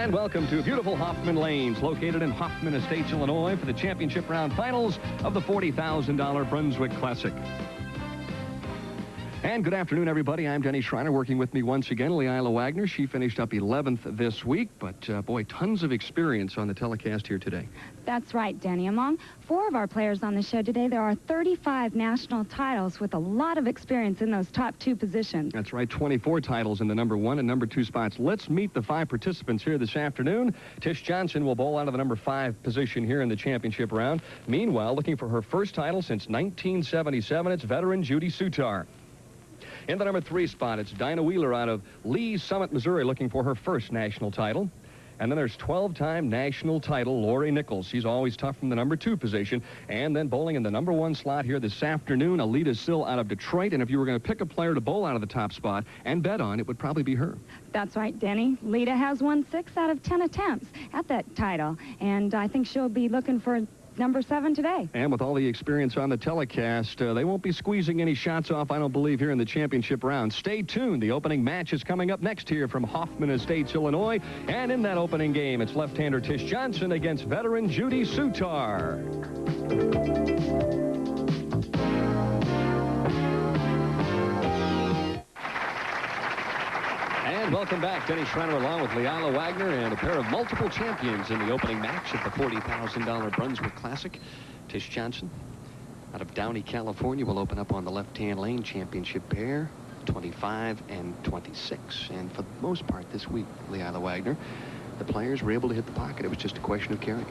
And welcome to beautiful Hoffman Lanes, located in Hoffman Estates, Illinois, for the championship round finals of the $40,000 Brunswick Classic. And good afternoon, everybody. I'm Denny Schreiner. Working with me once again, Leila Wagner. She finished up 11th this week, but boy, tons of experience on the telecast here today. That's right, Denny. Among 4 of our players on the show today, there are 35 national titles with a lot of experience in those top 2 positions. That's right, 24 titles in the number 1 and number 2 spots. Let's meet the 5 participants here this afternoon. Tish Johnson will bowl out of the number 5 position here in the championship round. Meanwhile, looking for her first title since 1977, it's veteran Judy Sutar. In the number 3 spot, it's Dinah Wheeler out of Lee's Summit, Missouri, looking for her first national title. And then there's 12-time national title Lori Nichols. She's always tough from the number 2 position. And then bowling in the number 1 slot here this afternoon, Aleta Sill out of Detroit. And if you were going to pick a player to bowl out of the top spot and bet on, it would probably be her. That's right, Denny. Leta has won 6 out of 10 attempts at that title. And I think she'll be looking for number 7 today. And with all the experience on the telecast, they won't be squeezing any shots off, I don't believe, here in the championship round. Stay tuned. The opening match is coming up next here from Hoffman Estates, Illinois. And in that opening game, it's left-hander Tish Johnson against veteran Judy Sutar. And welcome back. Denny Schreiner along with Leila Wagner and a pair of multiple champions in the opening match of the $40,000 Brunswick Classic. Tish Johnson out of Downey, California will open up on the left-hand lane championship pair, 25 and 26. And for the most part this week, Leila Wagner, the players were able to hit the pocket. It was just a question of carrying.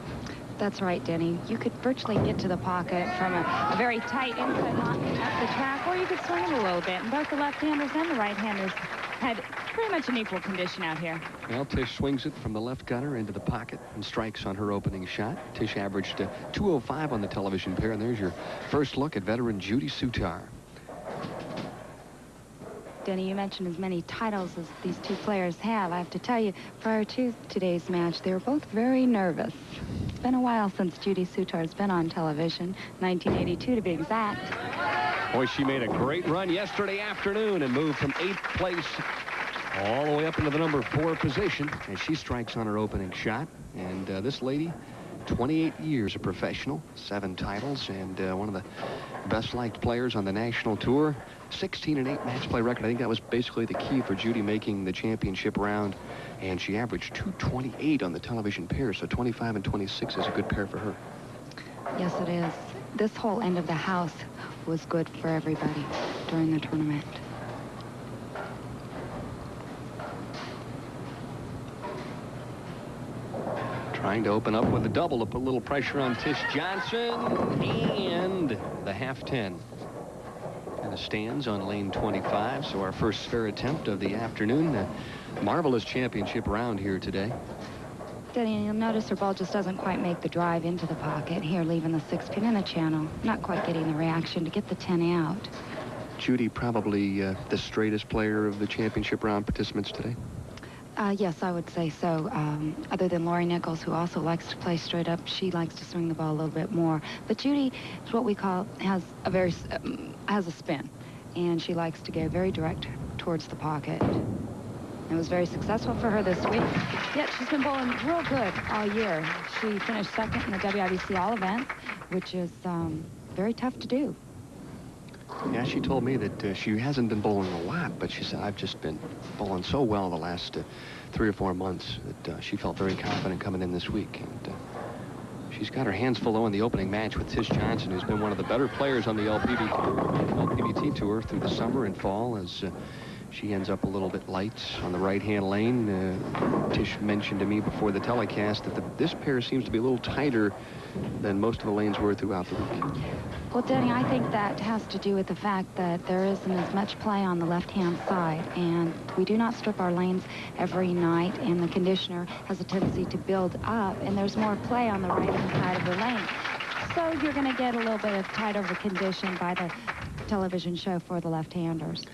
That's right, Denny. You could virtually get to the pocket from a very tight inside knot up the track, or you could swing it a little bit. And both the left-handers and the right-handers had pretty much an equal condition out here. Well, Tish swings it from the left gutter into the pocket and strikes on her opening shot. Tish averaged 205 on the television pair, and there's your first look at veteran Judy Sutar. Denny, you mentioned as many titles as these 2 players have. I have to tell you, prior to today's match, they were both very nervous. It's been a while since Judy Sutar's been on television, 1982 to be exact. Boy, she made a great run yesterday afternoon and moved from 8th place all the way up into the number 4 position as she strikes on her opening shot. And this lady, 28 years a professional, 7 titles, and one of the best-liked players on the national tour. 16-8 match play record. I think that was basically the key for Judy making the championship round. And she averaged 228 on the television pair, so 25 and 26 is a good pair for her. Yes, it is. This whole end of the house was good for everybody during the tournament. Trying to open up with a double to put a little pressure on Tish Johnson, and the half-10. And the stands on lane 25, so our first fair attempt of the afternoon. A marvelous championship round here today. Denny, you'll notice her ball just doesn't quite make the drive into the pocket here, leaving the 6 pin in the channel. Not quite getting the reaction to get the 10 out. Judy, probably the straightest player of the championship round participants today? Yes, I would say so. Other than Lori Nichols, who also likes to play straight up, she likes to swing the ball a little bit more. But Judy is what we call, has a spin, and she likes to go very direct towards the pocket. It was very successful for her this week. Yet she's been bowling real good all year. She finished 2nd in the WIBC All events, which is very tough to do. Yeah, she told me that she hasn't been bowling a lot, but she said, I've just been bowling so well the last 3 or 4 months that she felt very confident coming in this week. And she's got her hands full though in the opening match with Tish Johnson, who's been one of the better players on the LPBT tour through the summer and fall, as she ends up a little bit light on the right-hand lane. Tish mentioned to me before the telecast that this pair seems to be a little tighter than most of the lanes were throughout the week. Well, Denny, I think that has to do with the fact that there isn't as much play on the left-hand side, and we do not strip our lanes every night, and the conditioner has a tendency to build up, and there's more play on the right-hand side of the lane. So you're going to get a little bit of tight over condition by the television show for the left-handers.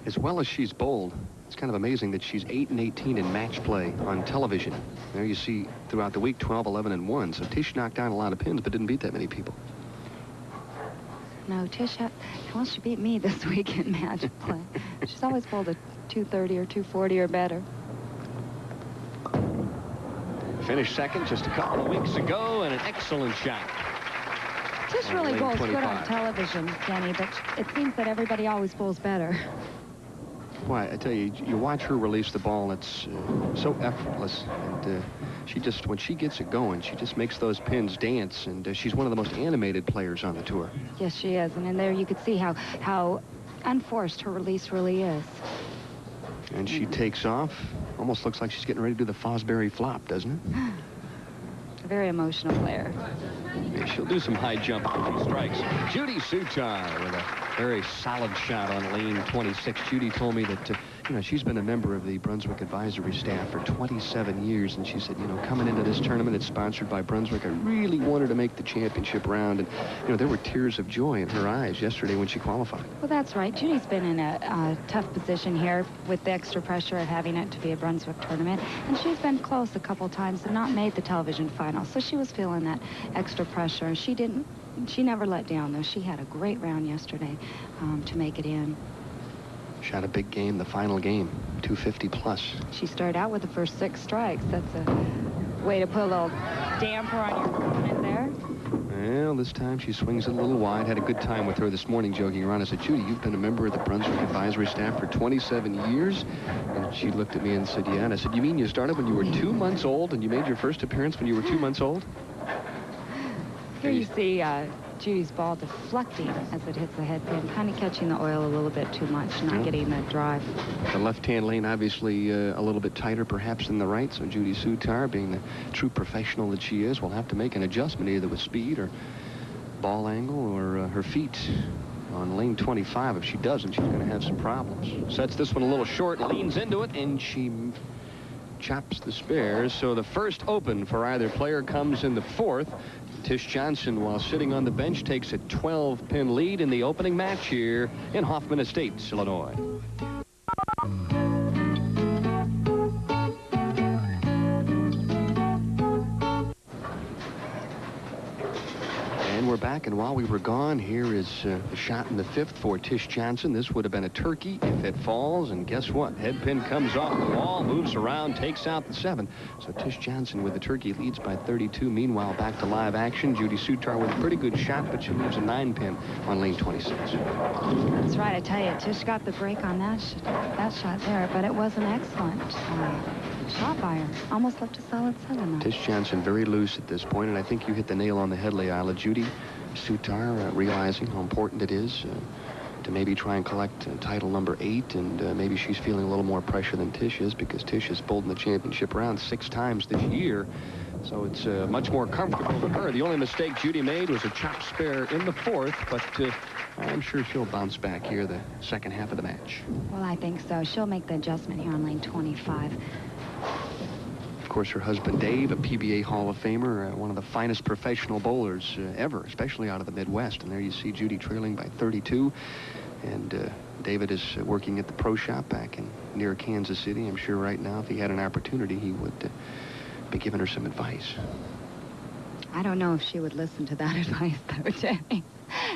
As well as she's bowled, it's kind of amazing that she's 8 and 18 in match play on television. There you see throughout the week 12, 11, and 1. So Tish knocked down a lot of pins, but didn't beat that many people. No, Tish, well, she beat me this week in match play. She's always bowled a 230 or 240 or better. finished second just a couple of weeks ago, and an excellent shot. Tish really bowls good on television, Jenny, but it seems that everybody always bowls better. Why, I tell you, you watch her release the ball, it's so effortless. And she just, when she gets it going, she just makes those pins dance. And she's one of the most animated players on the tour. Yes, she is. And in there you could see how unforced her release really is. And she takes off. Almost looks like she's getting ready to do the Fosbury flop, doesn't it? A very emotional player. Yeah, she'll do some high jump when she strikes. Judy Sutar with a very solid shot on lane 26. Judy told me that, you know, she's been a member of the Brunswick advisory staff for 27 years, and she said, you know, coming into this tournament, it's sponsored by Brunswick. I really wanted to make the championship round, and, you know, there were tears of joy in her eyes yesterday when she qualified. Well, that's right. Judy's been in a tough position here with the extra pressure of having it to be a Brunswick tournament, and she's been close a couple times and not made the television final, so she was feeling that extra pressure. She never let down, though. She had a great round yesterday to make it in. Shot a big game, the final game, 250 plus. She started out with the first 6 strikes. That's a way to put a little damper on your opponent there. Well, this time she swings it a little wide. Had a good time with her this morning joking around. I said, Judy, you've been a member of the Brunswick advisory staff for 27 years? And she looked at me and said, yeah. And I said, you mean you started when you were 2 months old and you made your first appearance when you were 2 months old? Here you see Judy's ball deflecting as it hits the head pin, kind of catching the oil a little bit too much, not getting the drive. The left-hand lane obviously a little bit tighter perhaps than the right, so Judy Sutar, being the true professional that she is, will have to make an adjustment either with speed or ball angle or her feet on lane 25. If she doesn't, she's going to have some problems. Sets this one a little short, leans into it, and she chops the spares. So the first open for either player comes in the 4th. Tish Johnson, while sitting on the bench, takes a 12-pin lead in the opening match here in Hoffman Estates, Illinois. And we're back, and while we were gone, here is a shot in the 5th for Tish Johnson. This would have been a turkey if it falls, and guess what? Head pin comes off the wall, moves around, takes out the 7. So Tish Johnson with the turkey leads by 32. Meanwhile, back to live action. Judy Sutar with a pretty good shot, but she leaves a 9-pin on lane 26. That's right. I tell you, Tish got the break on that shot there, but it was an excellent shot by her. Almost left a solid 7, though. Tish Johnson very loose at this point, and I think you hit the nail on the head, Leila. Judy Sutar realizing how important it is to maybe try and collect title number 8, and maybe she's feeling a little more pressure than Tish is, because Tish has bowled in the championship round 6 times this year, so it's much more comfortable for her. The only mistake Judy made was a chop spare in the 4th, but I'm sure she'll bounce back here the second half of the match. Well, I think so. She'll make the adjustment here on lane 25. Of course, her husband, Dave, a PBA Hall of Famer, one of the finest professional bowlers ever, especially out of the Midwest. And there you see Judy trailing by 32. And David is working at the pro shop back in near Kansas City. I'm sure right now, if he had an opportunity, he would be giving her some advice. I don't know if she would listen to that advice, though, Jenny.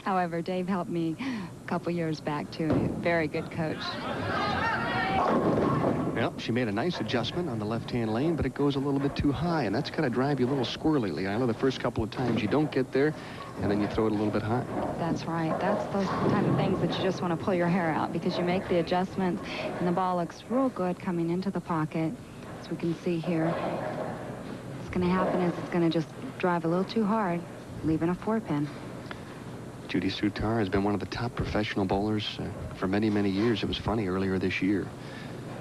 However, Dave helped me a couple years back, too. Very good coach. Well, she made a nice adjustment on the left-hand lane, but it goes a little bit too high, and that's going to drive you a little squirrely, Leila. The first couple of times you don't get there, and then you throw it a little bit high. That's right. That's those kind of things that you just want to pull your hair out, because you make the adjustments, and the ball looks real good coming into the pocket, as we can see here. What's going to happen is it's going to just drive a little too hard, leaving a 4-pin. Judy Sutar has been one of the top professional bowlers for many, many years. It was funny earlier this year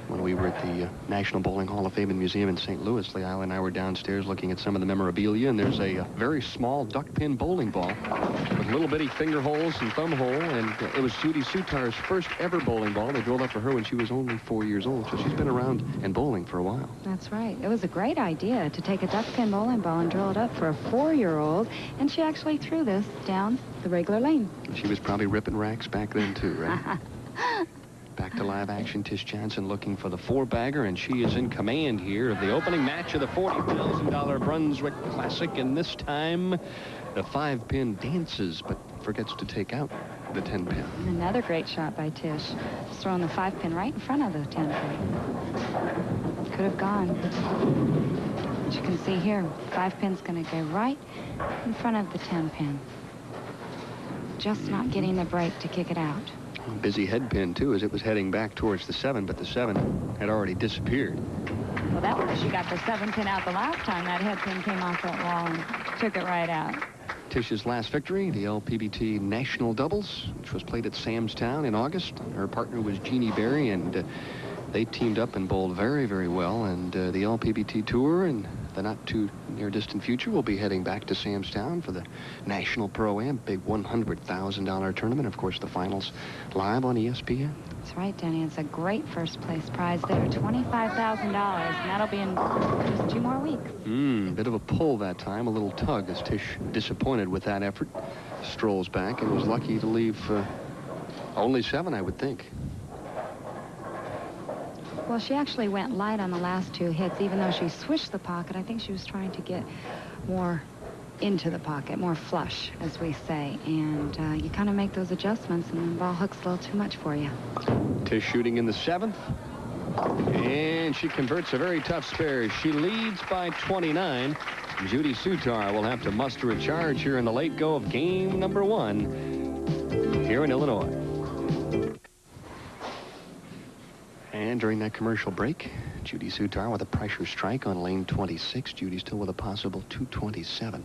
when we were at the National Bowling Hall of Fame and Museum in St. Louis. Leila and I were downstairs looking at some of the memorabilia, and there's a very small duck pin bowling ball with little bitty finger holes and thumb hole, and it was Judy Sutar's first ever bowling ball. They drove up for her when she was only 4 years old, so she's been around and bowling for a while. That's right. It was a great idea to take a duck pin bowling ball and drill it up for a 4-year-old, and she actually threw this down the regular lane. She was probably ripping racks back then, too, right? Back to live action. Tish Johnson looking for the 4-bagger, and she is in command here of the opening match of the $40,000 Brunswick Classic, and this time the 5-pin dances, but forgets to take out the 10-pin. Another great shot by Tish. Just throwing the 5-pin right in front of the 10-pin. Could have gone. As you can can see here, 5 pin's going to go right in front of the 10 pin. Just not getting the break to kick it out. Busy head pin, too, as it was heading back towards the 7, but the 7 had already disappeared. Well, that was, she got the 7 pin out the last time. That head pin came off that wall and took it right out. Tish's last victory, the LPBT National Doubles, which was played at Samstown in August. Her partner was Jeannie Berry, and they teamed up and bowled very, very well. And the LPBT Tour in the not-too-near-distant future will be heading back to Samstown for the National Pro-Am, big $100,000 tournament. Of course, the finals live on ESPN. That's right, Denny. It's a great first-place prize there, $25,000, and that'll be in just 2 more weeks. Bit of a pull that time, a little tug as Tish, disappointed with that effort, strolls back and was lucky to leave only 7, I would think. Well, she actually went light on the last 2 hits, even though she switched the pocket. I think she was trying to get more into the pocket, more flush, as we say. And you kind of make those adjustments, and the ball hooks a little too much for you. Tish shooting in the 7th. And she converts a very tough spare. She leads by 29. Judy Sutar will have to muster a charge here in the late go of game number 1 here in Illinois. And during that commercial break, Judy Sutar with a pressure strike on lane 26. Judy still with a possible 227.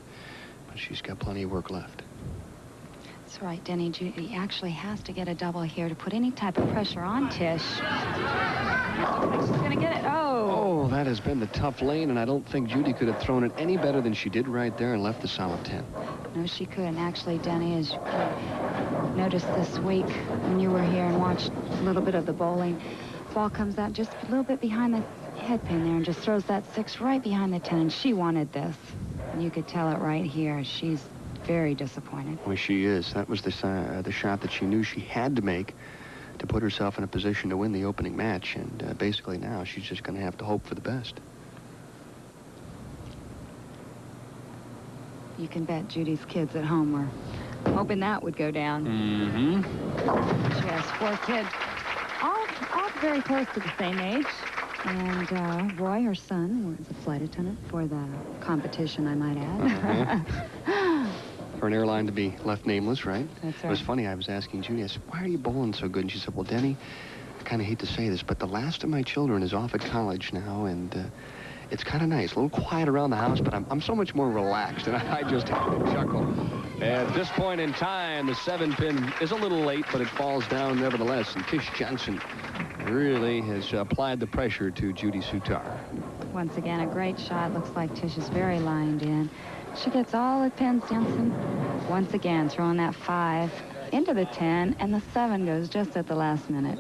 But she's got plenty of work left. That's right, Denny. Judy actually has to get a double here to put any type of pressure on Tish. She's going to get it. Oh, that has been the tough lane, and I don't think Judy could have thrown it any better than she did right there and left the solid 10. No, she couldn't. Actually, Denny, as you noticed this week when you were here and watched a little bit of the bowling, ball comes out just a little bit behind the head pin there and just throws that 6 right behind the 10. And she wanted this. And you could tell it right here. She's very disappointed. Well, she is. That was the shot that she knew she had to make to put herself in a position to win the opening match. And basically now she's just going to have to hope for the best. You can bet Judy's kids at home were hoping that would go down. She has 4 kids, all very close to the same age. And Roy, her son, was a flight attendant for the competition, I might add. For an airline to be left nameless, right? That's right. It was funny, I was asking Judy, I said, why are you bowling so good? And she said, well, Denny, I kind of hate to say this, but the last of my children is off at college now, and it's kind of nice. A little quiet around the house, but I'm so much more relaxed, and I just had to chuckle. At this point in time, the 7 pin is a little late, but it falls down nevertheless, and Tish Johnson really has applied the pressure to Judy Sutar. Once again, a great shot. Looks like Tish is very lined in. She gets all the pins, Johnson. Once again, throwing that 5 into the 10, and the 7 goes just at the last minute.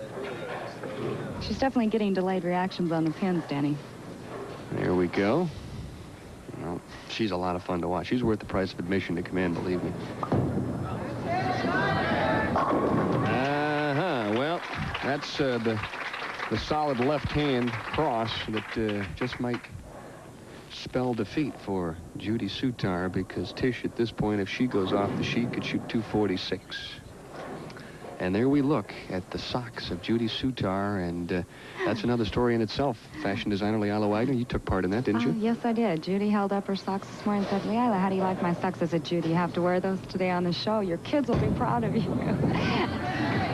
She's definitely getting delayed reactions on the pins, Denny. There we go. Well, she's a lot of fun to watch. She's worth the price of admission to come in, believe me. Well, that's the solid left-hand cross that just might spell defeat for Judy Sutar, because Tish at this point, if she goes off the sheet, could shoot 246. And there we look at the socks of Judy Sutar, and that's another story in itself. Fashion designer Leila Wagner, you took part in that, didn't you? Yes, I did. Judy held up her socks this morning and said, Leila, how do you like my socks? I said, Judy, you have to wear those today on the show. Your kids will be proud of you.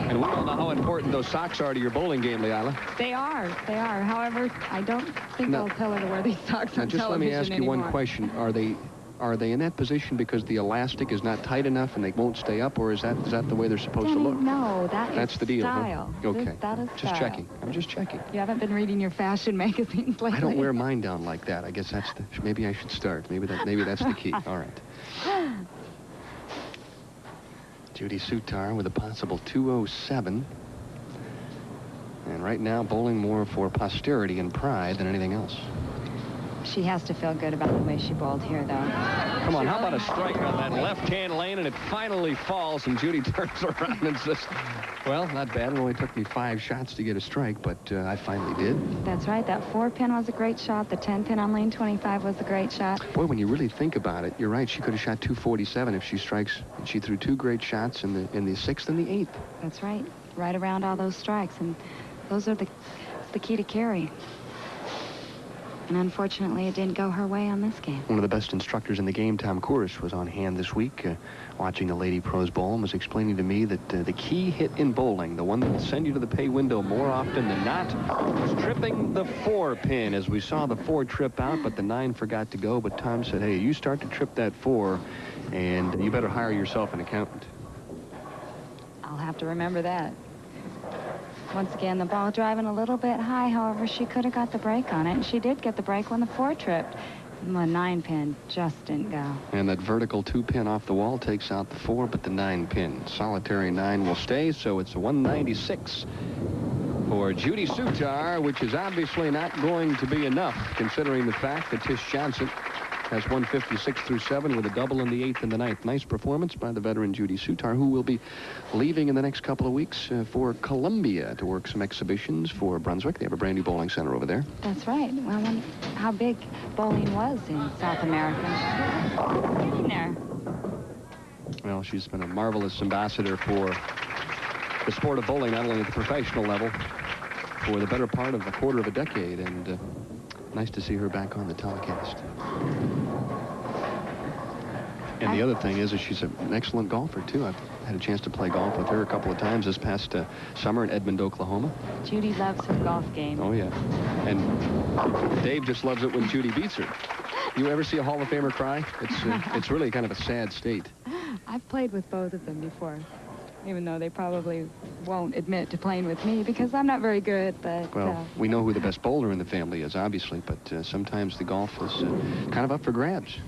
And we all know how important those socks are to your bowling game, Leila. They are. They are. However, I don't think I'll tell her to wear these socks on television just let me ask you anymore. one question. Are they in that position because the elastic is not tight enough and they won't stay up, or is that the way they're supposed to look? No, that's the deal, style. Huh? Okay. That is just style. checking. I'm just checking. You haven't been reading your fashion magazines lately? I don't wear mine down like that. I guess that's maybe I should start. Maybe that's the key. All right. Judy Sutar with a possible 207. And right now, bowling more for posterity and pride than anything else. She has to feel good about the way she bowled here, though. Come on, how about a strike on that left-hand lane, and it finally falls, and Judy turns around and says, well, not bad. It only took me 5 shots to get a strike, but I finally did. That's right. That 4 pin was a great shot. The 10 pin on lane 25 was a great shot. Boy, when you really think about it, you're right. She could have shot 247 if she strikes. She threw 2 great shots in the 6th and the 8th. That's right. Right around all those strikes, and those are the key to carry. And unfortunately, it didn't go her way on this game. One of the best instructors in the game, Tom Kouris, was on hand this week watching the Lady Pros Bowl and was explaining to me that the key hit in bowling, the one that will send you to the pay window more often than not, was tripping the 4 pin. As we saw the 4 trip out, but the 9 forgot to go. But Tom said, hey, you start to trip that 4, and you better hire yourself an accountant. I'll have to remember that. Once again, the ball driving a little bit high. However, she could have got the break on it, and she did get the break when the 4 tripped. And the 9 pin just didn't go. And that vertical 2 pin off the wall takes out the 4, but the 9 pin. Solitary 9 will stay, so it's a 196 for Judy Sutar, which is obviously not going to be enough, considering the fact that Tish Johnson has 156 through 7 with a double in the 8th and the 9th. Nice performance by the veteran Judy Sutar, who will be leaving in the next couple of weeks for Columbia to work some exhibitions for Brunswick. They have a brand new bowling center over there. That's right. Well, how big bowling was in South America. She's getting there. Well, she's been a marvelous ambassador for the sport of bowling, not only at the professional level, for the better part of a quarter of a decade, and nice to see her back on the telecast. And the other thing is she's an excellent golfer, too. I've had a chance to play golf with her a couple of times this past summer in Edmond, Oklahoma. Judy loves her golf game. Oh, yeah. And Dave just loves it when Judy beats her. You ever see a Hall of Famer cry? It's really kind of a sad state. I've played with both of them before, even though they probably won't admit to playing with me because I'm not very good, but... Well, we know who the best bowler in the family is, obviously, but sometimes the golf is kind of up for grabs.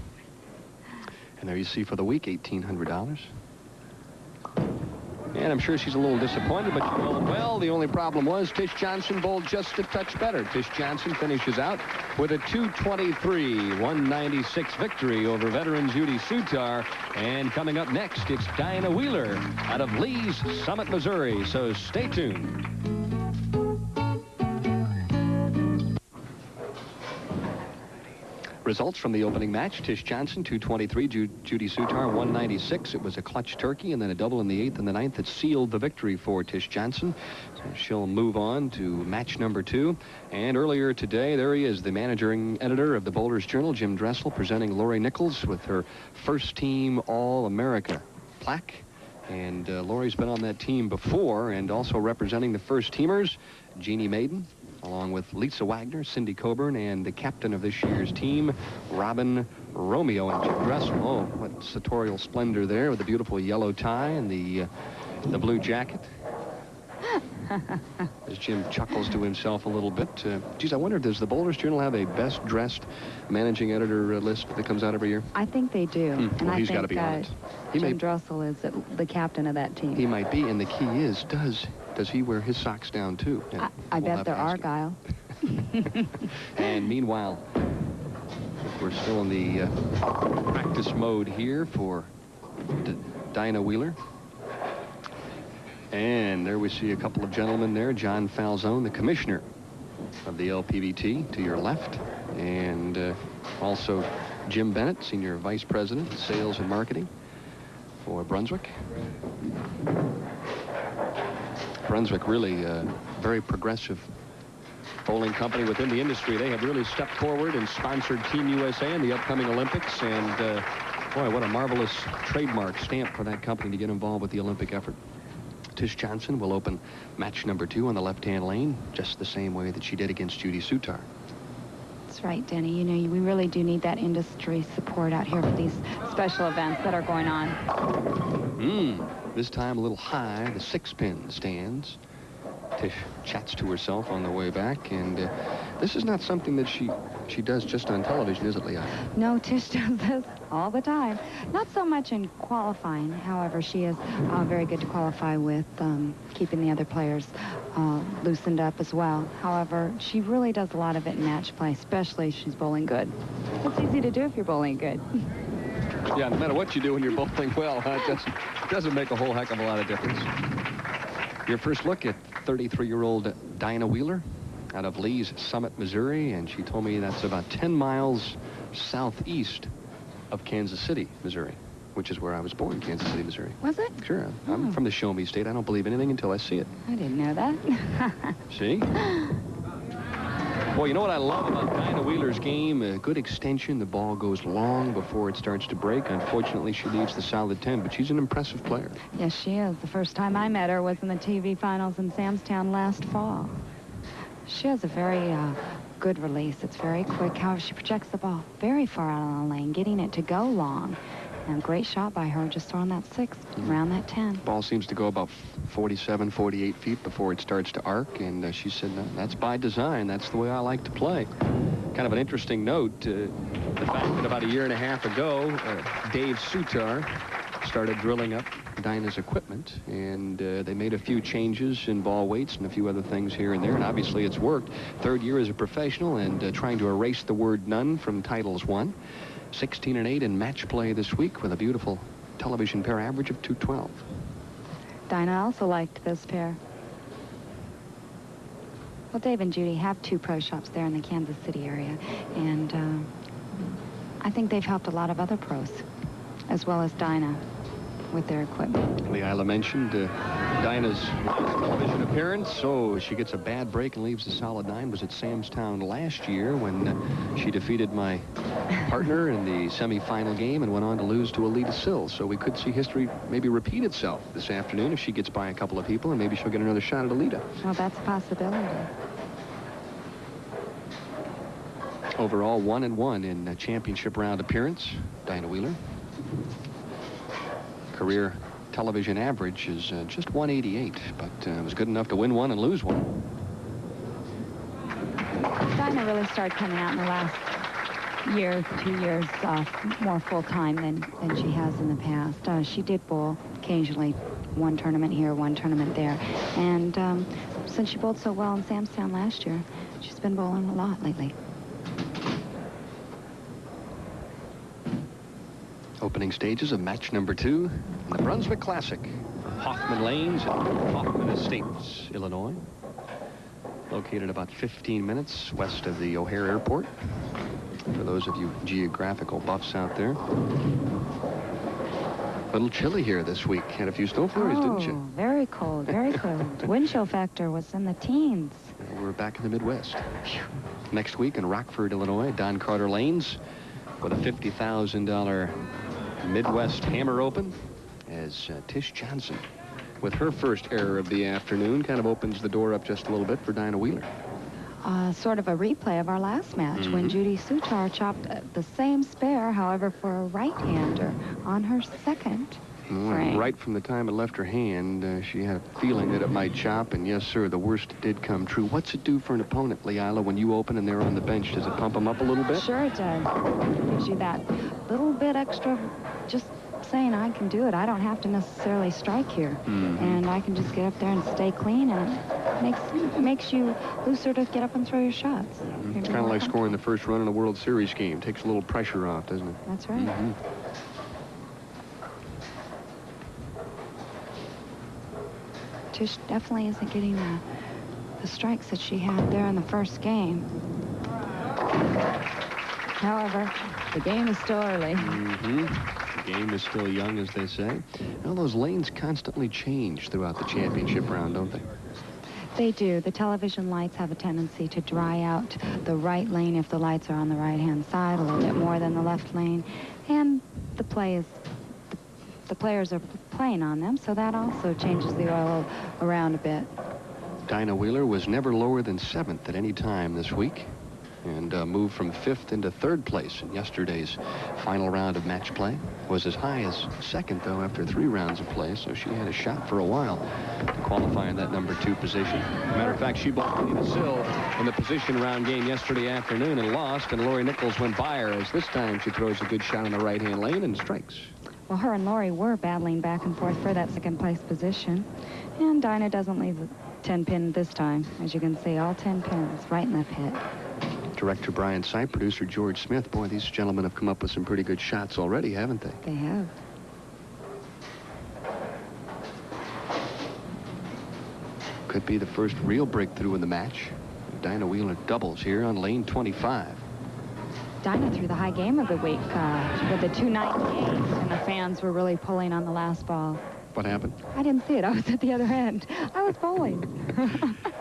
And there you see for the week, $1,800. And I'm sure she's a little disappointed, but she bowled well. The only problem was Tish Johnson bowled just a touch better. Tish Johnson finishes out with a 223-196 victory over veteran Judy Sutar. And coming up next, it's Dinah Wheeler out of Lee's Summit, Missouri. So stay tuned. Results from the opening match: Tish Johnson 223, Judy Sutar 196. It was a clutch turkey, and then a double in the 8th and the 9th that sealed the victory for Tish Johnson. So she'll move on to match number 2. And earlier today, there he is, the managing editor of the Bowlers Journal, Jim Dressel, presenting Lori Nichols with her first team All-America plaque. And Lori's been on that team before, and also representing the first teamers, Jeannie Maiden, along with Lisa Wagner, Cindy Coburn, and the captain of this year's team, Robin Romeo. And Jim Dressel, oh, what sartorial splendor there with the beautiful yellow tie and the blue jacket. As Jim chuckles to himself a little bit. Geez, I wonder, does the Bowlers Journal have a best-dressed managing editor list that comes out every year? I think they do. And well, I he's think got to be on it. Jim Dressel is the captain of that team. He might be, and the key is, does he wear his socks down, too? I bet they're Argyle. And meanwhile, we're still in the practice mode here for Dinah Wheeler. And there we see a couple of gentlemen there. John Falzone, the commissioner of the LPBT, to your left. And also Jim Bennett, senior vice president, sales and marketing for Brunswick. Brunswick, really a very progressive bowling company within the industry. They have really stepped forward and sponsored Team USA in the upcoming Olympics. And boy, what a marvelous trademark stamp for that company to get involved with the Olympic effort. Tish Johnson will open match number 2 on the left-hand lane, just the same way that she did against Judy Sutar. That's right, Denny. You know, we really do need that industry support out here for these special events that are going on. This time a little high. The 6-pin stands. Tish chats to herself on the way back, and this is not something that she does just on television, is it, Leah? No, Tish does this all the time. Not so much in qualifying. However, she is very good to qualify with, keeping the other players loosened up as well. However, she really does a lot of it in match play, especially if she's bowling good. It's easy to do if you're bowling good. Yeah, no matter what you do when you're bowling well, it doesn't make a whole heck of a lot of difference. Your first look at 33-year-old Dinah Wheeler out of Lee's Summit, Missouri, and she told me that's about 10 miles southeast of Kansas City, Missouri, which is where I was born, Kansas City, Missouri. Was it? Sure. I'm from the Show Me State. I don't believe anything until I see it. I didn't know that. See? Well, you know what I love about Dinah Wheeler's game? A good extension. The ball goes long before it starts to break. Unfortunately, she leaves the solid 10, but she's an impressive player. Yes, she is. The first time I met her was in the TV finals in Samstown last fall. She has a very good release. It's very quick. However, she projects the ball very far out on the lane, getting it to go long. And a great shot by her, just throwing that 6 around that 10. Ball seems to go about 47, 48 feet before it starts to arc, and she said, that's by design. That's the way I like to play. Kind of an interesting note, the fact that about a year and a half ago, Dave Sutar started drilling up Dinah's equipment, and they made a few changes in ball weights and a few other things here and there, and obviously it's worked. 3rd year as a professional, and trying to erase the word none from titles won. 16-8 in match play this week with a beautiful television pair average of 212. Dinah also liked this pair. Well, Dave and Judy have 2 pro shops there in the Kansas City area, and I think they've helped a lot of other pros, as well as Dinah, with their equipment. Leila mentioned Dinah's last television appearance, so she gets a bad break and leaves the solid 9. Was at Samstown last year when she defeated my partner in the semifinal game and went on to lose to Aleta Sill. So we could see history maybe repeat itself this afternoon if she gets by a couple of people, and maybe she'll get another shot at Aleta. Well, that's a possibility. Overall, 1-1 in a championship round appearance, Dinah Wheeler. Career television average is just 188, but it was good enough to win one and lose one. Dinah really started coming out in the last year, 2 years, more full-time than she has in the past. She did bowl occasionally, one tournament here, one tournament there. And since she bowled so well in Samstown last year, she's been bowling a lot lately. Opening stages of match number 2 in the Brunswick Classic from Hoffman Lanes in Hoffman Estates, Illinois. Located about 15 minutes west of the O'Hare Airport. For those of you geographical buffs out there. A little chilly here this week. Had a few snow flurries, didn't you? Very cold, very cold. Wind chill factor was in the teens. We're back in the Midwest. Next week in Rockford, Illinois, Don Carter Lanes with a $50,000 Midwest Hammer Open as Tish Johnson, with her first error of the afternoon, kind of opens the door up just a little bit for Dinah Wheeler. Sort of a replay of our last match when Judy Sutar chopped the same spare, however, for a right-hander on her second frame. Right from the time it left her hand, she had a feeling that it might chop, and yes, sir, the worst did come true. What's it do for an opponent, Leila, when you open and they're on the bench? Does it pump them up a little bit? Sure it does. It gives you that little bit extra, just saying I can do it. I don't have to necessarily strike here. And I can just get up there and stay clean, and it makes you looser to get up and throw your shots. It's kind of like scoring the first run in a World Series game. Takes a little pressure off, doesn't it? That's right. Tish definitely isn't getting the strikes that she had there in the first game. However, the game is still early. The game is still young, as they say. Well, those lanes constantly change throughout the championship round, don't they? They do. The television lights have a tendency to dry out the right lane if the lights are on the right-hand side a little bit more than the left lane. And the players are playing on them, so that also changes the oil around a bit. Dinah Wheeler was never lower than 7th at any time this week, and moved from 5th into 3rd place in yesterday's final round of match play. Was as high as 2nd, though, after 3 rounds of play, so she had a shot for a while to qualify in that number 2 position. Matter of fact, she bowled Aleta Sill in the position round game yesterday afternoon and lost, and Lori Nichols went by her, as this time she throws a good shot in the right-hand lane and strikes. Well, her and Lori were battling back and forth for that 2nd place position, and Dinah doesn't leave the 10 pin this time. As you can see, all 10 pins right in the pit. Director Brian Sipe, producer George Smith. Boy, these gentlemen have come up with some pretty good shots already, haven't they? They have. Could be the first real breakthrough in the match. Dinah Wheeler doubles here on lane 25. Dinah threw the high game of the week with the 298, and the fans were really pulling on the last ball. What happened? I didn't see it. I was at the other end. I was bowling.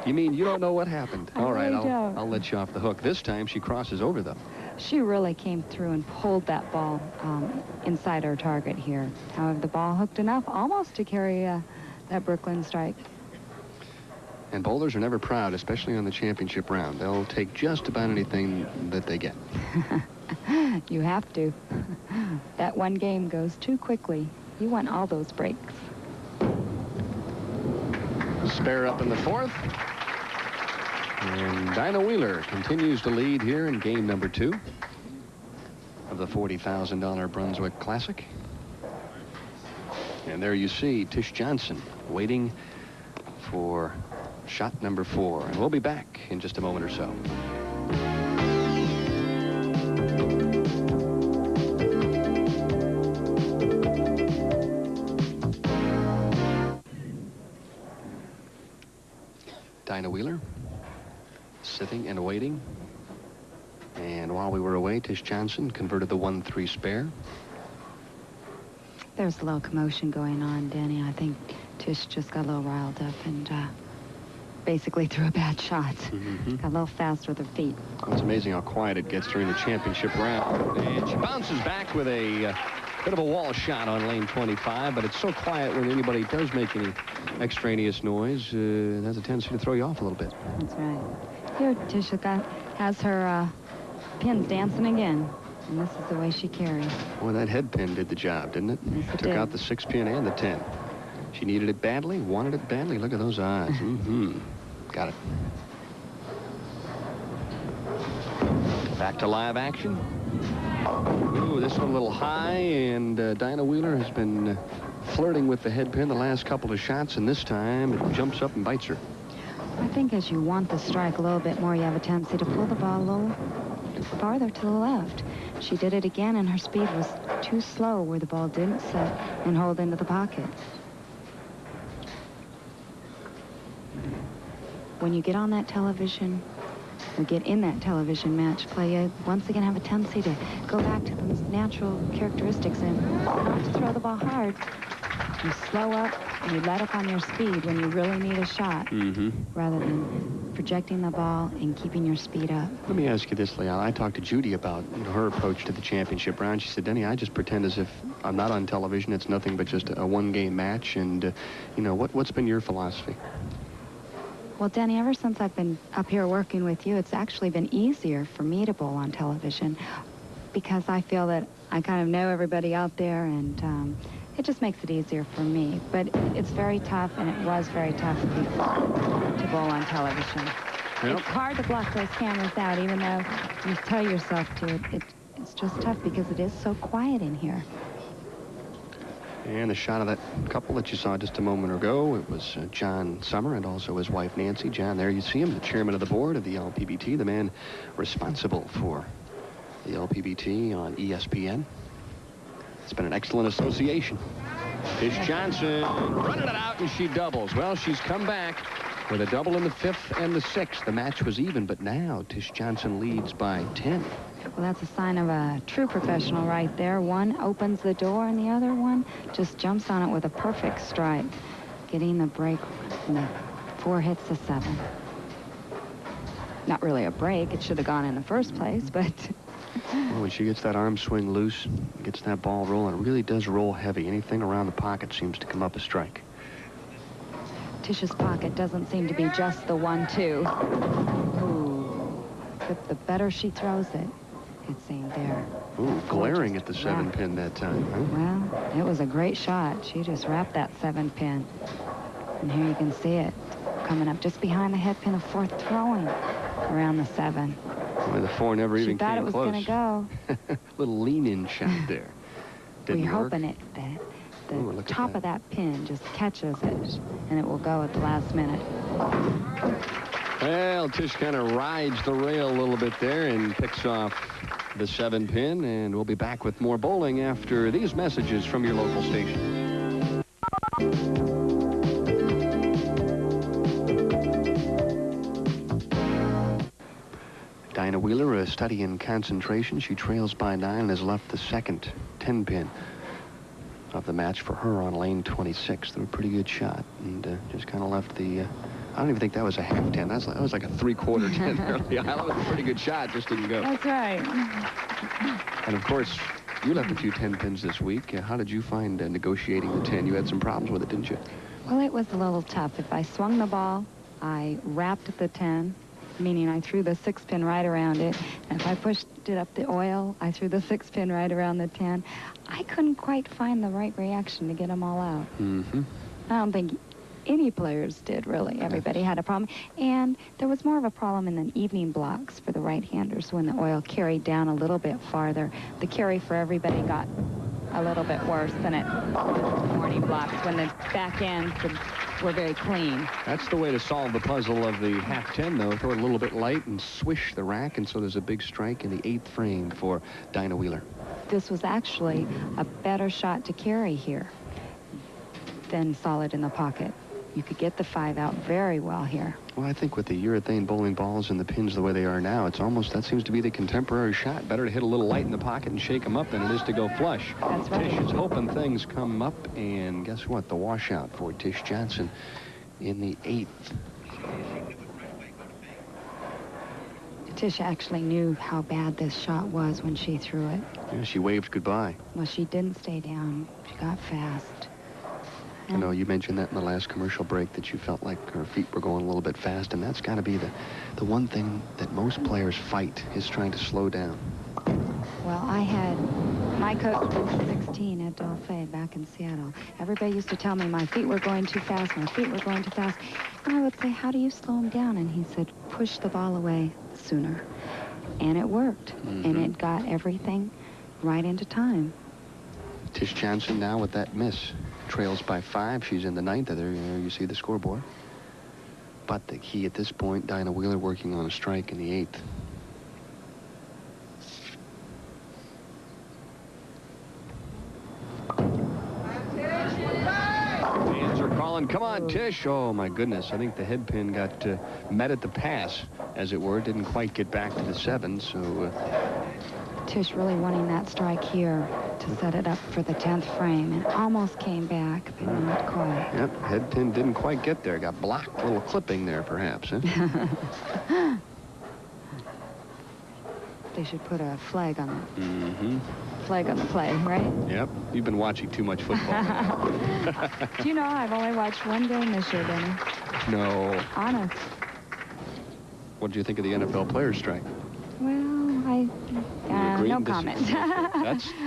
You mean you don't know what happened? I All right, really don't. I'll let you off the hook. This time she crosses over, though. She really came through and pulled that ball inside her target here. However, the ball hooked enough almost to carry that Brooklyn strike. And bowlers are never proud, especially on the championship round. They'll take just about anything that they get. You have to. That one game goes too quickly. You want all those breaks. Spare up in the fourth. And Dinah Wheeler continues to lead here in game number 2 of the $40,000 Brunswick Classic. And there you see Tish Johnson waiting for shot number 4. And we'll be back in just a moment or so. Dinah Wheeler sitting and waiting. And while we were away, Tish Johnson converted the 1-3 spare. There's a little commotion going on, Danny. I think Tish just got a little riled up and basically threw a bad shot. Got a little fast with her feet. Well, it's amazing how quiet it gets during the championship round. And she bounces back with a bit of a wall shot on lane 25, but it's so quiet when anybody does make any extraneous noise, it has a tendency to throw you off a little bit. That's right. Here, Tish has her pins dancing again. And this is the way she carries. Boy, that head pin did the job, didn't it? Yes, it Took did. out the 6 pin and the 10. She needed it badly, wanted it badly. Look at those eyes. Got it. Back to live action. Ooh, this one a little high, and Dinah Wheeler has been flirting with the head pin the last couple of shots, and this time it jumps up and bites her. I think as you want the strike a little bit more, you have a tendency to pull the ball a little farther to the left. She did it again, and her speed was too slow where the ball didn't set and hold into the pocket. When you get on that television, or get in that television match play, you once again have a tendency to go back to those natural characteristics and not to throw the ball hard. You slow up and you let up on your speed when you really need a shot, rather than projecting the ball and keeping your speed up. Let me ask you this, Leon. I talked to Judy about her approach to the championship round. She said, Denny, I just pretend as if I'm not on television. It's nothing but just a one-game match. And, what's been your philosophy? Well, Danny, ever since I've been up here working with you, it's actually been easier for me to bowl on television because I feel that I kind of know everybody out there, and it just makes it easier for me. But it's very tough, and it was very tough to bowl on television. Yep. It's hard to block those cameras out, even though you tell yourself to. It's just tough because it is so quiet in here. And the shot of that couple that you saw just a moment ago, it was John Summer and also his wife, Nancy. John, there you see him, the chairman of the board of the LPBT, the man responsible for the LPBT on ESPN. It's been an excellent association. Tish Johnson running it out, and she doubles. Well, she's come back with a double in the 5th and the 6th. The match was even, but now Tish Johnson leads by 10. Well, that's a sign of a true professional right there. One opens the door, and the other one just jumps on it with a perfect strike, getting the break, and the 4 hits the 7. Not really a break. It should have gone in the first place, but... Well, when she gets that arm swing loose, gets that ball rolling, it really does roll heavy. Anything around the pocket seems to come up a strike. Tish's pocket doesn't seem to be just the 1-2. Ooh. The better she throws it, it seemed there. Ooh, glaring at the 7 pin that time. Huh? Well, it was a great shot. She just wrapped that 7 pin. And here you can see it coming up just behind the head pin, the 4th throwing around the 7. Well, the 4 never even came close. She thought it was going to go. Little lean-in shot there. Didn't We're work. hoping that the Ooh, look at top of that pin just catches it, and it will go at the last minute. Well, Tish kind of rides the rail a little bit there and picks off the 7 pin, and we'll be back with more bowling after these messages from your local station. Dinah Wheeler, a study in concentration. She trails by 9 and has left the 2nd 10 pin of the match for her on lane 26. Threw a pretty good shot and just kind of left the... I don't even think that was a half 10. That was like a three-quarter 10 early. That was a pretty good shot. Just didn't go. That's right. And, of course, you left a few 10 pins this week. How did you find negotiating the 10? You had some problems with it, didn't you? Well, it was a little tough. If I swung the ball, I wrapped the 10, meaning I threw the 6-pin right around it. And if I pushed it up the oil, I threw the 6-pin right around the 10. I couldn't quite find the right reaction to get them all out. Mm-hmm. I don't think any players did, really. Everybody had a problem. And there was more of a problem in the evening blocks for the right-handers when the oil carried down a little bit farther. The carry for everybody got a little bit worse than it morning blocks when the back ends were very clean. That's the way to solve the puzzle of the half 10, though. Throw it a little bit light and swish the rack, and so there's a big strike in the 8th frame for Dinah Wheeler. This was actually a better shot to carry here than solid in the pocket. You could get the 5 out very well here. Well, I think with the urethane bowling balls and the pins the way they are now, it's almost, that seems to be the contemporary shot. Better to hit a little light in the pocket and shake them up than it is to go flush. That's right. Tish is hoping things come up, and guess what? The washout for Tish Johnson in the 8th. Tish actually knew how bad this shot was when she threw it. Yeah, she waved goodbye. Well, she didn't stay down. She got fast. You know, you mentioned that in the last commercial break, that you felt like her feet were going a little bit fast, and that's got to be the one thing that most players fight, is trying to slow down. Well, I had my coach was 16 at Dolphin back in Seattle. Everybody used to tell me my feet were going too fast, my feet were going too fast. And I would say, how do you slow them down? And he said, push the ball away sooner. And it worked. Mm-hmm. And it got everything right into time. Tish Johnson now with that miss trails by 5. She's in the 9th. There you see the scoreboard. But the key at this point, Dinah Wheeler working on a strike in the 8th. Fans are calling, come on, Tish. Oh, my goodness. I think the head pin got met at the pass, as it were. Didn't quite get back to the 7, so... Tish really wanting that strike here to set it up for the 10th frame, and almost came back, but not quite. Yep, head pin didn't quite get there. Got blocked. A little clipping there, perhaps, huh? They should put a flag on it. Mm-hmm. Flag on the play, right? Yep. You've been watching too much football. Do you know I've only watched one game this year, Benny? No. Honest. What did you think of the NFL players' strike? Well, no comment.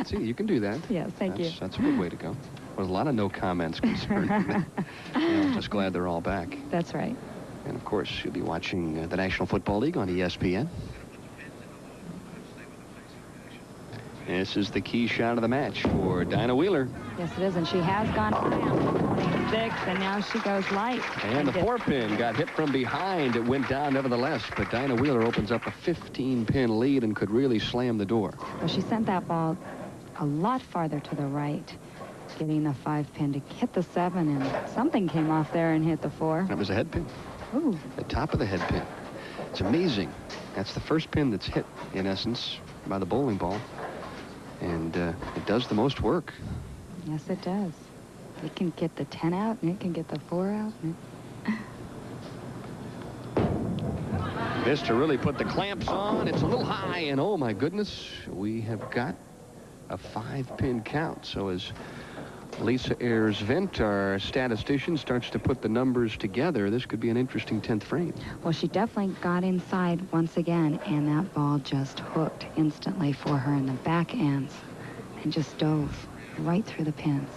See, you can do that. Yes, thank you. That's a good way to go. There's a lot of no comments concerned. I'm just glad they're all back. That's right. And, of course, you'll be watching the National Football League on ESPN. This is the key shot of the match for Dinah Wheeler. Yes, it is, and she has gone down 26, and now she goes light. And the 4-pin got hit from behind. It went down nevertheless, but Dinah Wheeler opens up a 15-pin lead and could really slam the door. Well, she sent that ball a lot farther to the right, getting the 5-pin to hit the 7, and something came off there and hit the 4. That was a head pin. Ooh. The top of the head pin. It's amazing. That's the first pin that's hit, in essence, by the bowling ball. And it does the most work. Yes, it does. It can get the 10 out, and it can get the 4 out. This to really put the clamps on. It's a little high, and oh my goodness, we have got a 5-pin count. So as Lisa Ayers-Vint, our statistician, starts to put the numbers together, this could be an interesting 10th frame. Well, she definitely got inside once again, and that ball just hooked instantly for her in the back ends and just dove right through the pins.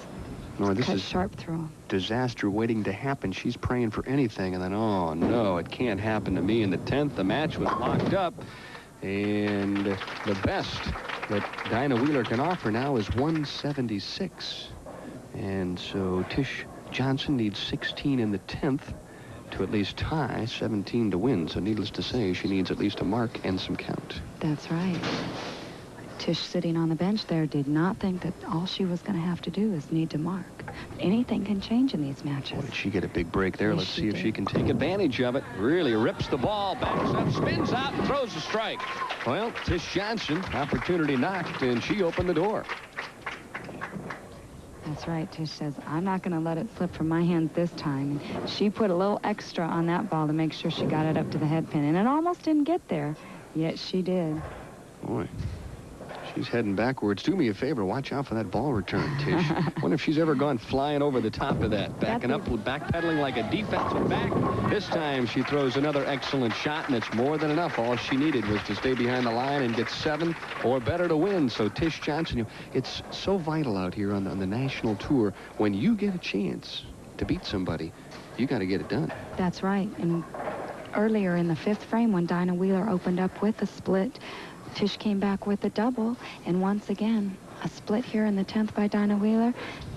No, this cut is sharp through. Disaster waiting to happen. She's praying for anything, and then, oh no, it can't happen to me. In the 10th, the match was locked up, and the best that Dinah Wheeler can offer now is 176. And so Tish Johnson needs 16 in the 10th to at least tie, 17 to win. So needless to say, she needs at least a mark and some count. That's right. Tish, sitting on the bench there, did not think that all she was going to have to do is need to mark. Anything can change in these matches. Boy, did she get a big break there. Yes, Let's see if did. she can take advantage of it. Really rips the ball, backs up, spins out, and throws a strike. Well, Tish Johnson, opportunity knocked, and she opened the door. That's right. Tish says, I'm not going to let it slip from my hands this time. And she put a little extra on that ball to make sure she got it up to the head pin. And it almost didn't get there, yet she did. Boy, she's heading backwards. Do me a favor, watch out for that ball return, Tish. Wonder if she's ever gone flying over the top of that, backing up, backpedaling like a defensive back. This time she throws another excellent shot, and it's more than enough. All she needed was to stay behind the line and get 7 or better to win. So Tish Johnson, it's so vital out here on the national tour. When you get a chance to beat somebody, you got to get it done. That's right. And earlier in the 5th frame, when Dinah Wheeler opened up with a split, Tish came back with a double, and once again, a split here in the 10th by Dinah Wheeler.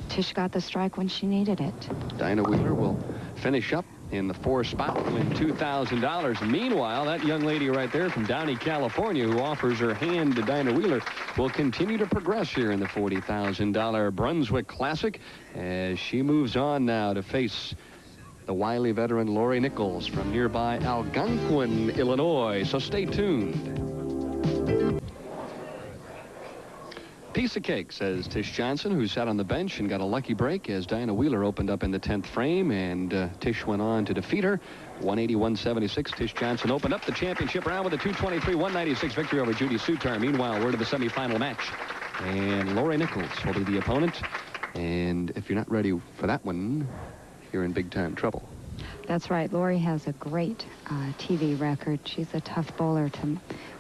Tish got the strike when she needed it. Dinah Wheeler will finish up in the 4th spot, win $2,000. Meanwhile, that young lady right there from Downey, California, who offers her hand to Dinah Wheeler, will continue to progress here in the $40,000 Brunswick Classic as she moves on now to face the wily veteran Lori Nichols from nearby Algonquin, Illinois. So stay tuned. Piece of cake, says Tish Johnson, who sat on the bench and got a lucky break as Dinah Wheeler opened up in the 10th frame, and Tish went on to defeat her. 180-176. Tish Johnson opened up the championship round with a 223-196 victory over Judy Sutar. Meanwhile, we're to the semifinal match, and Lori Nichols will be the opponent. And if you're not ready for that one, you're in big time trouble. That's right. Lori has a great TV record. She's a tough bowler to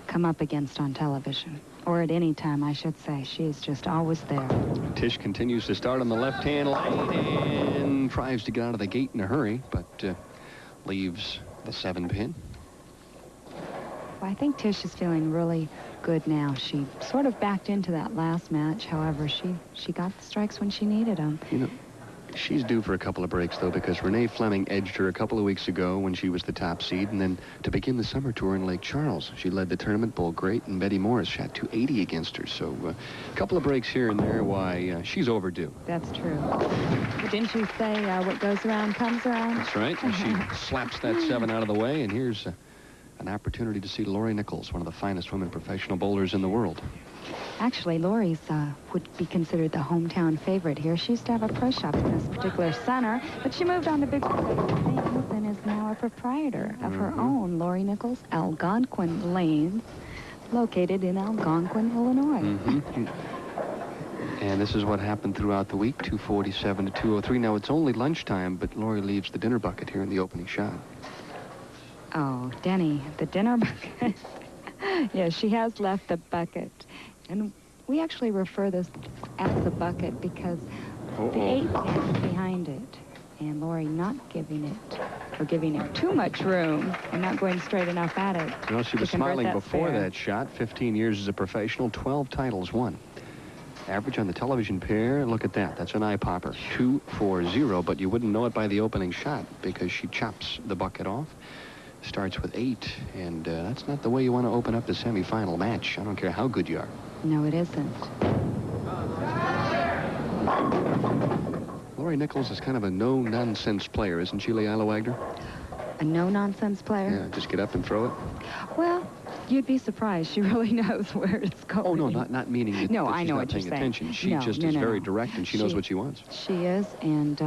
come up against on television. Or at any time, I should say. She is just always there. Tish continues to start on the left-hand line and tries to get out of the gate in a hurry, but leaves the 7-pin. Well, I think Tish is feeling really good now. She sort of backed into that last match. However, she got the strikes when she needed them. You know, she's due for a couple of breaks, though, because Renee Fleming edged her a couple of weeks ago when she was the top seed, and then to begin the summer tour in Lake Charles, she led the tournament, bowled great, and Betty Morris shot 280 against her. So a couple of breaks here and there, why, she's overdue. That's true. But didn't you say what goes around comes around? That's right. And she slaps that 7 out of the way, and here's an opportunity to see Lori Nichols, one of the finest women professional bowlers in the world. Actually, Lori's would be considered the hometown favorite here. She used to have a pro shop in this particular center, but she moved on to big things and is now a proprietor of her own, Lori Nichols Algonquin Lanes, located in Algonquin, Illinois. And this is what happened throughout the week, 247 to 203. Now, it's only lunchtime, but Lori leaves the dinner bucket here in the opening shot. Oh, Denny, the dinner bucket. Yes, she has left the bucket. And we actually refer this as the bucket because the 8 is behind it. And Lori not giving it, or giving it too much room and not going straight enough at it. You know, she was smiling before that shot. 15 years as a professional, 12 titles won. Average on the television pair, look at that. That's an eye popper. 240, but you wouldn't know it by the opening shot because she chops the bucket off. Starts with 8, and that's not the way you want to open up the semifinal match. I don't care how good you are. No, it isn't. Lori Nichols is kind of a no-nonsense player, isn't she, Leila Wagner? A no-nonsense player? Yeah, just get up and throw it. Well, you'd be surprised. She really knows where it's going. Oh, no, not meaning that, no, that I she's know not what you're paying saying. attention. She just is very direct, and she knows what she wants. She is, and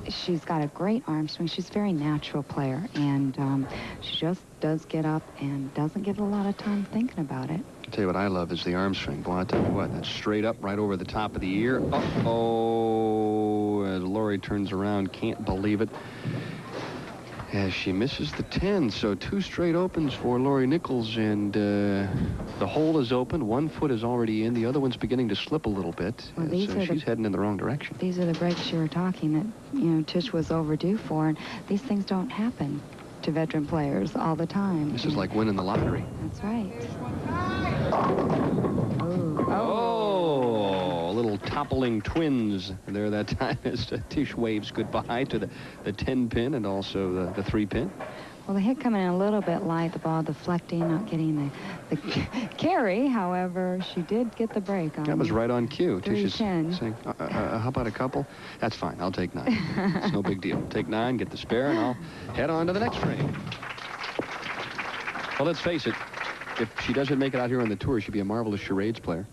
she's got a great arm swing. She's a very natural player, and she just does get up and doesn't give it a lot of time thinking about it. I'll tell you what I love is the arm swing. Boy, I'll tell you what, that's straight up right over the top of the ear. Uh-oh, as Lori turns around, can't believe it. As she misses the 10, so 2 straight opens for Lori Nichols, and the hole is open. 1 foot is already in. The other one's beginning to slip a little bit. Well, so she's heading in the wrong direction. These are the breaks you were talking that, Tish was overdue for, and these things don't happen to veteran players all the time. This is like winning the lottery. That's right. Oh, a little toppling twins there that time as Tish waves goodbye to the 10-pin and also the 3-pin. Well, the hit coming in a little bit light, the ball deflecting, not getting the carry. However, she did get the break on. That was right on cue. Tish is 310. saying, how about a couple? That's fine. I'll take 9. It's no big deal. Take 9, get the spare, and I'll head on to the next frame. Well, let's face it. If she doesn't make it out here on the tour, she'd be a marvelous charades player.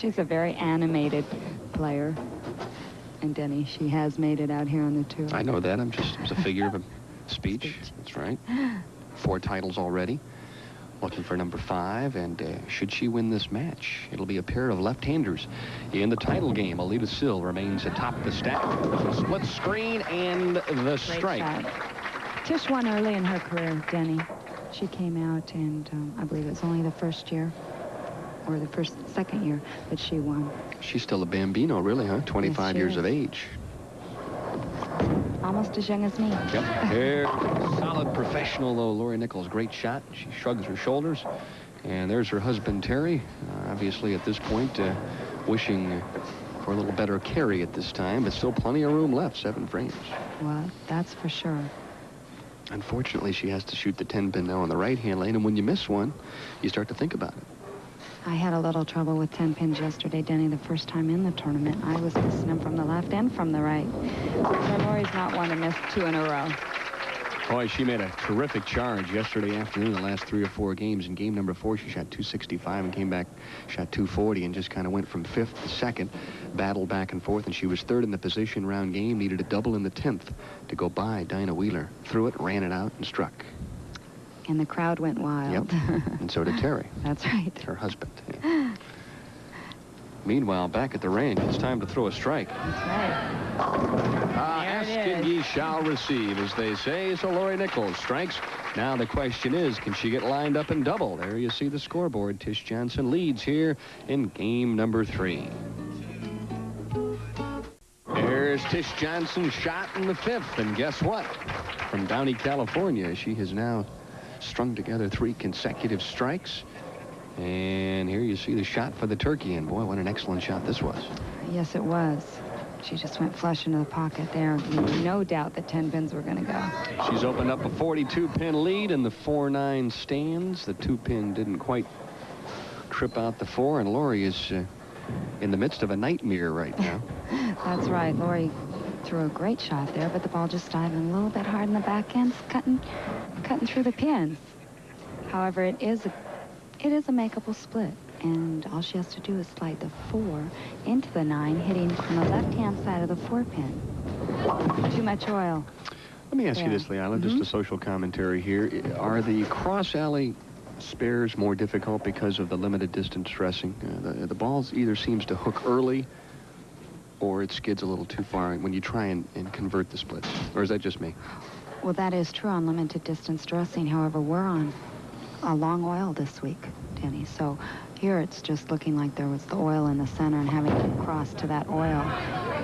She's a very animated player. And Denny, she has made it out here on the tour. I know that. It's a figure of a speech. That's right. 4 titles already. Looking for number 5, and should she win this match, it'll be a pair of left-handers in the title game. Aleta Sill remains atop the stack. Split screen and the strike. Tish won early in her career, Denny. She came out, and I believe it was only the first year, or the second year that she won. She's still a bambino, really, huh? 25 years of age. Almost as young as me. Yep. There, solid professional, though. Lori Nichols, great shot. She shrugs her shoulders. And there's her husband, Terry. Obviously, at this point, wishing for a little better carry at this time, but still plenty of room left, 7 frames. Well, that's for sure. Unfortunately, she has to shoot the 10-pin now on the right-hand lane, and when you miss one, you start to think about it. I had a little trouble with 10 pins yesterday, Denny, the first time in the tournament. I was missing them from the left and from the right. So Lori's not one to miss 2 in a row. Boy, she made a terrific charge yesterday afternoon, the last 3 or 4 games. In game number 4, she shot 265 and came back, shot 240, and just kind of went from 5th to 2nd, battled back and forth, and she was 3rd in the position round game, needed a double in the 10th to go by Dinah Wheeler. Threw it, ran it out, and struck. And the crowd went wild. Yep, and so did Terry. That's right. Her husband. Yeah. Meanwhile, back at the range, it's time to throw a strike. That's right. Ask and ye shall receive, as they say. So Lori Nichols strikes. Now the question is, can she get lined up and double? There you see the scoreboard. Tish Johnson leads here in game number 3. There's Tish Johnson's shot in the 5th. And guess what? From Downey, California, she has now strung together 3 consecutive strikes. And here you see the shot for the turkey. And boy, what an excellent shot this was. Yes, it was. She just went flush into the pocket there. No doubt that 10 pins were going to go. She's opened up a 42-pin lead in the 4-9 stands. The 2-pin didn't quite trip out the 4, and Lori is in the midst of a nightmare right now. That's right. Lori threw a great shot there, but the ball just diving a little bit hard in the back end, cutting through the pins. However, it is a makeable split, and all she has to do is slide the 4 into the 9, hitting on the left-hand side of the 4-pin. Too much oil. Let me ask you this, Leila, just a social commentary here. Are the cross-alley spares more difficult because of the limited distance dressing? The ball either seems to hook early or it skids a little too far when you try and convert the splits. Or is that just me? Well, that is true on limited distance dressing. However, we're on a long oil this week, Denny. So here it's just looking like there was the oil in the center, and having to cross to that oil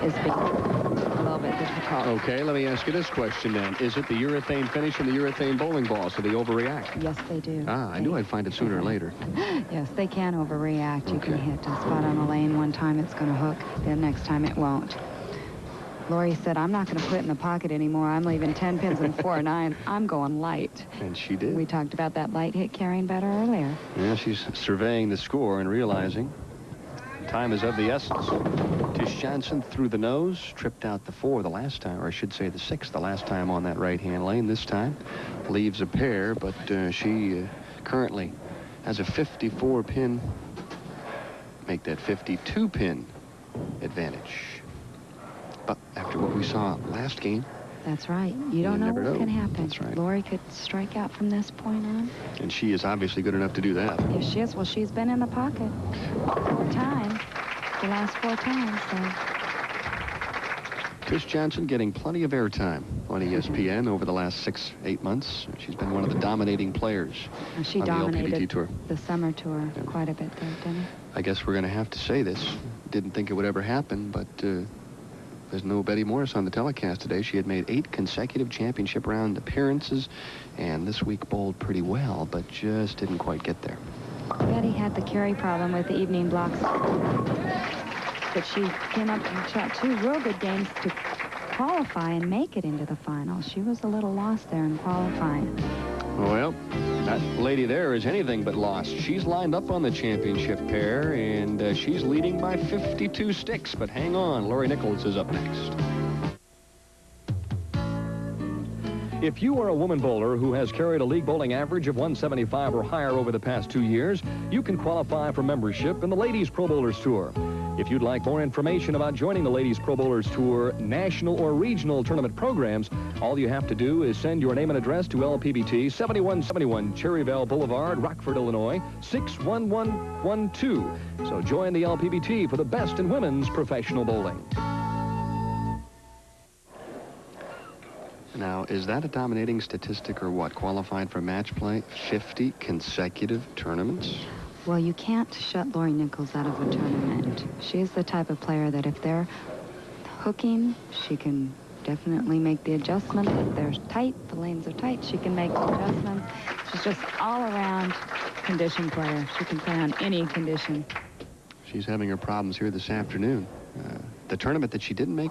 is being a little bit difficult. Okay, let me ask you this question then. Is it the urethane finish and the urethane bowling ball, so they overreact? Yes, they do. I knew I'd find it sooner or later. Yes, they can overreact. You can hit a spot on the lane one time, it's going to hook. The next time it won't. Lori said, I'm not going to put it in the pocket anymore. I'm leaving 10 pins and 4-9. I'm going light. And she did. We talked about that light hit carrying better earlier. Yeah, she's surveying the score and realizing time is of the essence. Tish Johnson through the nose, tripped out the 4 the last time, or I should say the 6 the last time on that right-hand lane. This time leaves a pair, but she currently has a 54-pin, make that 52-pin advantage. But after what we saw last game... That's right. You don't know what can happen. That's right. Lori could strike out from this point on. And she is obviously good enough to do that. Yes, she is. Well, she's been in the pocket 4 times. The last 4 times, so... Tish Johnson getting plenty of airtime on ESPN over the last 6-8 months. She's been one of the dominating players she on the dominated LPBT Tour. The summer tour quite a bit there, didn't she? I guess we're going to have to say this. Didn't think it would ever happen, but... there's no Betty Morris on the telecast today. She had made 8 consecutive championship round appearances, and this week bowled pretty well, but just didn't quite get there. Betty had the carry problem with the evening blocks, but she came up and shot 2 real good games to qualify and make it into the final. She was a little lost there in qualifying. Well, that lady there is anything but lost. She's lined up on the championship pair, and she's leading by 52 sticks. But hang on, Lori Nichols is up next. If you are a woman bowler who has carried a league bowling average of 175 or higher over the past 2 years, you can qualify for membership in the Ladies Pro Bowlers Tour. If you'd like more information about joining the Ladies Pro Bowlers Tour national or regional tournament programs, all you have to do is send your name and address to LPBT 7171 Cherryvale Boulevard, Rockford, Illinois 61112. So join the LPBT for the best in women's professional bowling. Now, is that a dominating statistic or what? Qualified for match play 50 consecutive tournaments? Well, you can't shut Lori Nichols out of a tournament. She's the type of player that if they're hooking, she can definitely make the adjustment. If they're tight, the lanes are tight, she can make the adjustments. She's just all-around condition player. She can play on any condition. She's having her problems here this afternoon. The tournament that she didn't make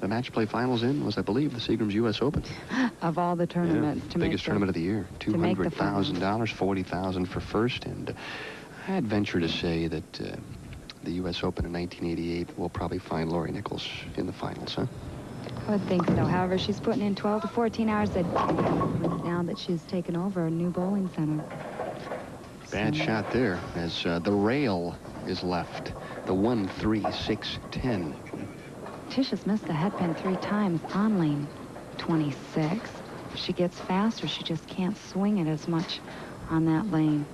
the match play finals in was, I believe, the Seagram's U.S. Open. Of all the tournaments. Yeah, biggest tournament of the year. $200,000, $40,000 for first. And I'd venture to say that the U.S. Open in 1988 will probably find Lori Nichols in the finals, huh? I would think so. However, she's putting in 12 to 14 hours a day now that she's taken over a new bowling center. Bad shot there as the rail is left. The 1, 3, 6, 10. Tish has missed the headpin 3 times on lane 26. If she gets faster, she just can't swing it as much on that lane.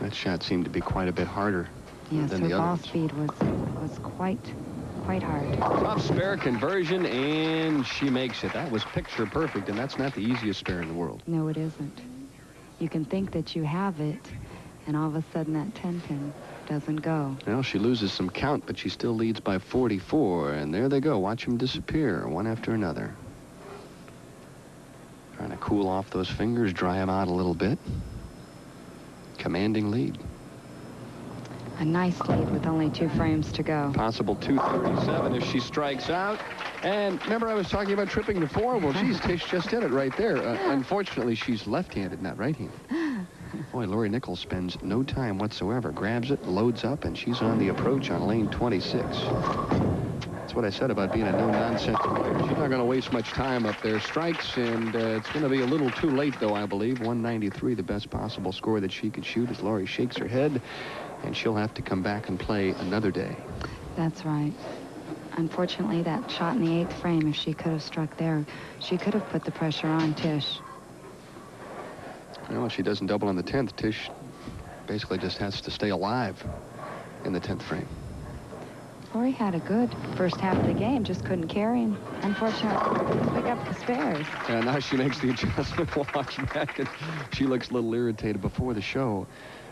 That shot seemed to be quite a bit harder yes, than the her other ball ones. speed was quite hard. Tough spare conversion, and she makes it. That was picture perfect, and that's not the easiest spare in the world. No, it isn't. You can think that you have it, and all of a sudden that 10-pin doesn't go. Well, she loses some count, but she still leads by 44, and there they go. Watch them disappear, one after another. Trying to cool off those fingers, dry them out a little bit. Commanding lead. A nice lead with only 2 frames to go. Possible 237 if she strikes out. And remember I was talking about tripping the 4? Well, geez, Tish just did it right there. Unfortunately, she's left-handed, not right-handed. Boy, Lori Nichols spends no time whatsoever. Grabs it, loads up, and she's on the approach on lane 26. That's what I said about being a no-nonsense player. She's not going to waste much time up there. Strikes, and it's going to be a little too late, though, I believe. 193, the best possible score that she could shoot as Lori shakes her head, and she'll have to come back and play another day. That's right. Unfortunately, that shot in the 8th frame, if she could have struck there, she could have put the pressure on Tish. Well, if she doesn't double on the 10th, Tish basically just has to stay alive in the 10th frame. Lori had a good first half of the game, just couldn't carry him. Unfortunately, couldn't pick up the spares. And now she makes the adjustment. Watch back, and she looks a little irritated. Before the show,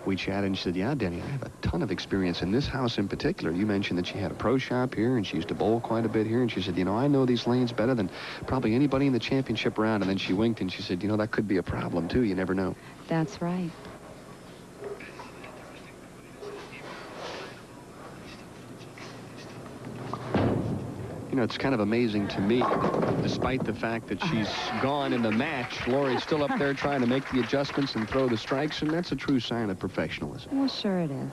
we chatted, and she said, yeah, Denny, I have a ton of experience in this house in particular. You mentioned that she had a pro shop here, and she used to bowl quite a bit here, and she said, you know, I know these lanes better than probably anybody in the championship round. And then she winked, and she said, you know, that could be a problem, too. You never know. That's right. You know, it's kind of amazing to me, despite the fact that she's gone in the match, Lori's still up there trying to make the adjustments and throw the strikes, and that's a true sign of professionalism. Well, sure it is.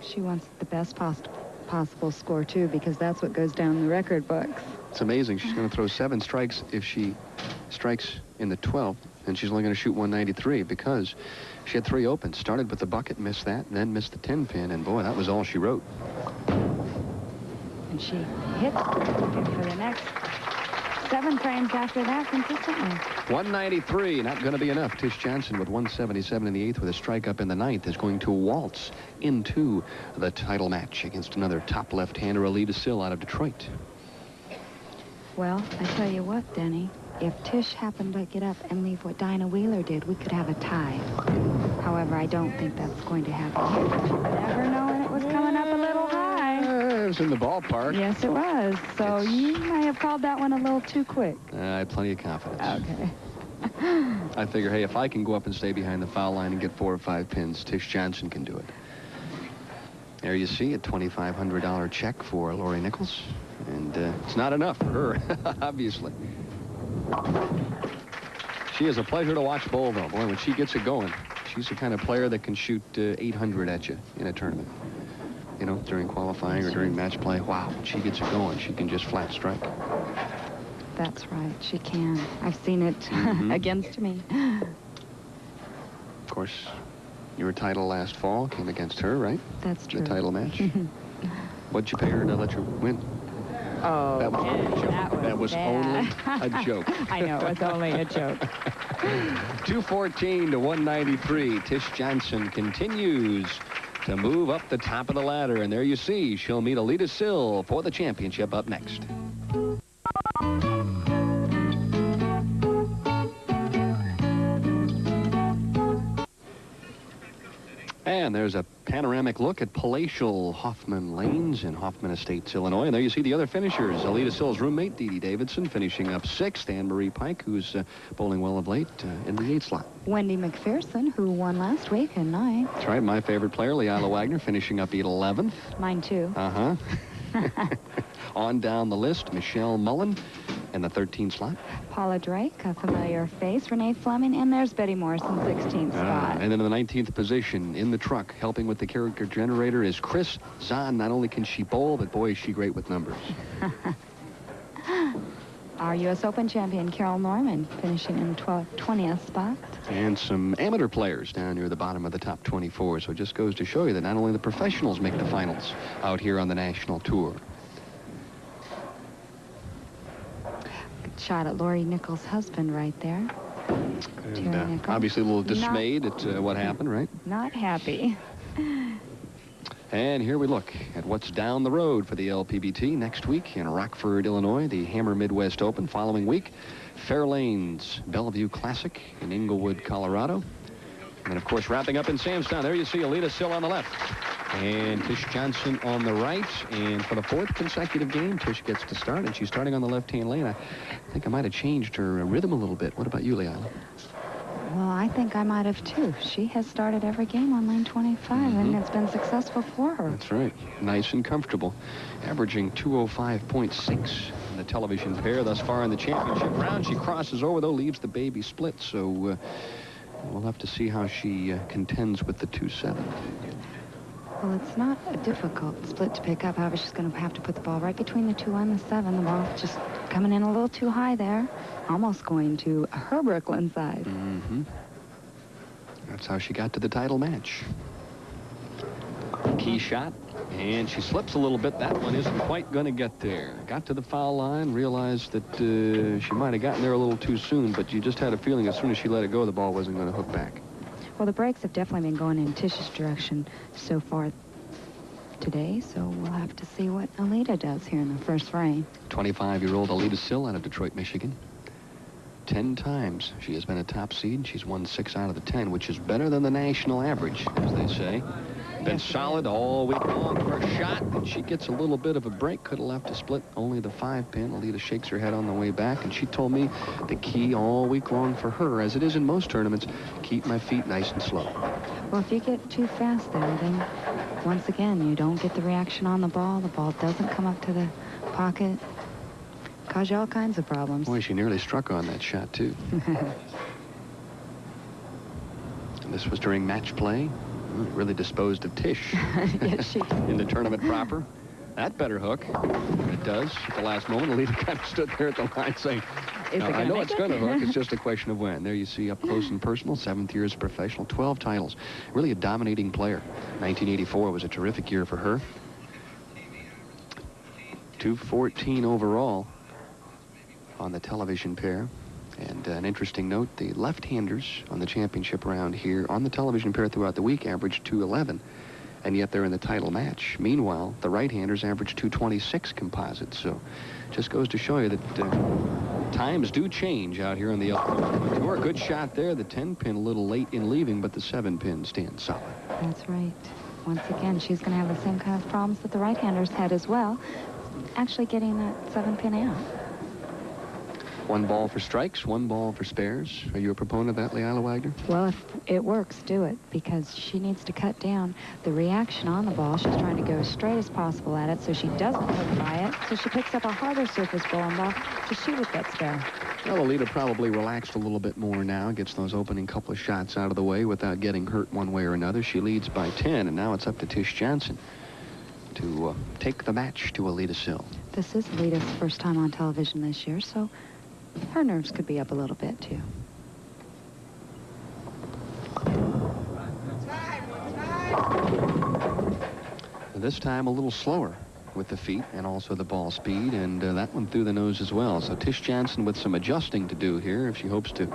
She wants the best possible score, too, because that's what goes down in the record books. It's amazing. She's going to throw 7 strikes if she strikes in the 12th, and she's only going to shoot 193 because she had 3 opens. Started with the bucket, missed that, and then missed the 10-pin, and boy, that was all she wrote. And she hit for the next 7 frames after that consistently. 193, not going to be enough. Tish Johnson with 177 in the 8th with a strike up in the 9th is going to waltz into the title match against another top left-hander, Aleta Sill out of Detroit. Well, I tell you what, Denny, if Tish happened to get up and leave what Dinah Wheeler did, we could have a tie. However, I don't think that's going to happen here. But you never know, and it was coming up a little high. It was in the ballpark. Yes, it was. So you may have called that one a little too quick. I have plenty of confidence. Okay. I figure, hey, if I can go up and stay behind the foul line and get 4 or 5 pins, Tish Johnson can do it. There you see a $2,500 check for Lori Nichols. And it's not enough for her, obviously. She is a pleasure to watch bowl, though. Boy, when she gets it going, she's the kind of player that can shoot 800 at you in a tournament. You know, during qualifying or during match play. Wow, when she gets it going, she can just flat strike. That's right. She can. I've seen it against me. Of course, your title last fall came against her, right? That's true. The title match. What'd you pay her to let you win? Oh, that was only a joke. That was only a joke. I know, it was only a joke. 214 to 193. Tish Johnson continues to move up the top of the ladder. And there you see, she'll meet Aleta Sill for the championship up next. And there's a panoramic look at palatial Hoffman Lanes in Hoffman Estates, Illinois. And there you see the other finishers. Aleta Sill's roommate, Dee Dee Davidson, finishing up 6th. Anne-Marie Pike, who's bowling well of late, in the 8th slot. Wendy McPherson, who won last week, in 9th. That's right. My favorite player, Leila Wagner, finishing up 11th. Mine, too. Uh-huh. On down the list, Michelle Mullen in the 13th slot. Paula Drake, a familiar face. Renee Fleming, and there's Betty Morris in 16th spot. And then in the 19th position, in the truck, helping with the character generator, is Chris Zahn. Not only can she bowl, but boy, is she great with numbers. Our U.S. Open champion, Carol Norman, finishing in 20th spot. And some amateur players down near the bottom of the top 24. So it just goes to show you that not only the professionals make the finals out here on the national tour. Good shot at Lori Nichols' husband right there. And obviously a little dismayed at what happened, right? Not happy. And here we look at what's down the road for the LPBT next week in Rockford, Illinois, the Hammer Midwest Open. Following week, Fairlane's Bellevue Classic in Inglewood, Colorado. And, of course, wrapping up in Sam's Town. There you see Aleta Sill on the left and Tish Johnson on the right. And for the 4th consecutive game, Tish gets to start, and she's starting on the left-hand lane. I think I might have changed her rhythm a little bit. What about you, Leila? Well, I think I might have, too. She has started every game on lane 25, and it's been successful for her. That's right. Nice and comfortable. Averaging 205.6 in the television pair thus far in the championship round. She crosses over, though, leaves the baby split, so we'll have to see how she contends with the 2-7. Well, it's not a difficult split to pick up. However, she's going to have to put the ball right between the 2 and the 7. The ball just coming in a little too high there. Almost going to her Brooklyn side. That's how she got to the title match. Key shot, and she slips a little bit. That one isn't quite going to get there. Got to the foul line, realized that she might have gotten there a little too soon, but you just had a feeling as soon as she let it go, the ball wasn't going to hook back. Well, the breaks have definitely been going in Tish's direction so far today, so we'll have to see what Aleta does here in the first frame. 25-year-old Aleta Sill out of Detroit, Michigan. 10 times she has been a top seed. She's won 6 out of the 10, which is better than the national average, as they say. Been solid all week long. First shot, and she gets a little bit of a break. Could have left a split, only the 5-pin. Aleta shakes her head on the way back, and she told me the key all week long for her, as it is in most tournaments, keep my feet nice and slow. Well, if you get too fast there, then once again, you don't get the reaction on the ball. The ball doesn't come up to the pocket. Cause you all kinds of problems. Boy, she nearly struck on that shot, too. This was during match play. Really disposed of Tish. Yes, she did. In the tournament proper. That better hook. It does. At the last moment, Aleta kind of stood there at the line saying, I know it's going to hook. It's just a question of when. There you see up close and personal, 7th year as a professional, 12 titles. Really a dominating player. 1984 was a terrific year for her. 214 overall on the television pair. And an interesting note, the left-handers on the championship round here on the television pair throughout the week averaged 211, and yet they're in the title match. Meanwhile, the right-handers averaged 226 composite. So just goes to show you that times do change out here on the LPBT Tour. Good shot there. The 10-pin a little late in leaving, but the 7-pin stands solid. That's right. Once again, she's going to have the same kind of problems that the right-handers had as well, actually getting that 7-pin out. 1 ball for strikes, 1 ball for spares. Are you a proponent of that, Leila Wagner? Well, if it works, do it, because she needs to cut down the reaction on the ball. She's trying to go as straight as possible at it so she doesn't hook by it, so she picks up a harder surface bowling ball to shoot with that spare. Well, Aleta probably relaxed a little bit more now, gets those opening couple of shots out of the way without getting hurt one way or another. She leads by 10, and now it's up to Tish Johnson to take the match to Aleta Sill. This is Aleta's first time on television this year, so her nerves could be up a little bit, too. This time a little slower with the feet and also the ball speed, and that one through the nose as well. So Tish Johnson with some adjusting to do here if she hopes to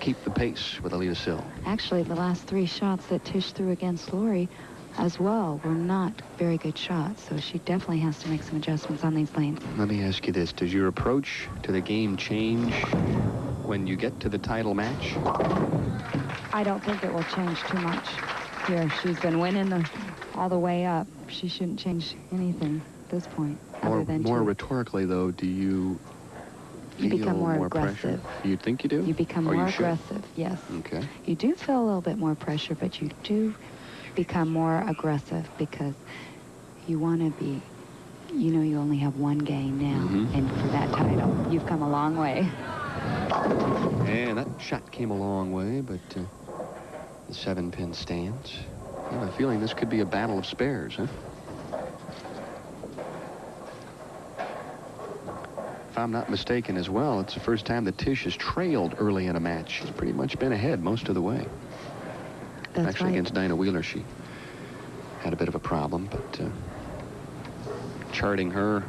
keep the pace with Aleta Sill. Actually, the last 3 shots that Tish threw against Lori as well were not very good shots, so she definitely has to make some adjustments on these lanes. Let me ask you this. Does your approach to the game change when you get to the title match? I don't think it will change too much here. She's been winning all the way up. She shouldn't change anything at this point. More rhetorically, though, do you become more Pressure? aggressive. You think you do? You become more aggressive, yes. Okay. You do feel a little bit more pressure, but you do become more aggressive because you want to be, you know, you only have one game now, and for that title, you've come a long way. And that shot came a long way, but the 7-pin stands. I have a feeling this could be a battle of spares, huh? If I'm not mistaken as well, it's the first time that Tish has trailed early in a match. She's pretty much been ahead most of the way. That's Actually, right. against Dinah Wheeler, she had a bit of a problem, but charting her,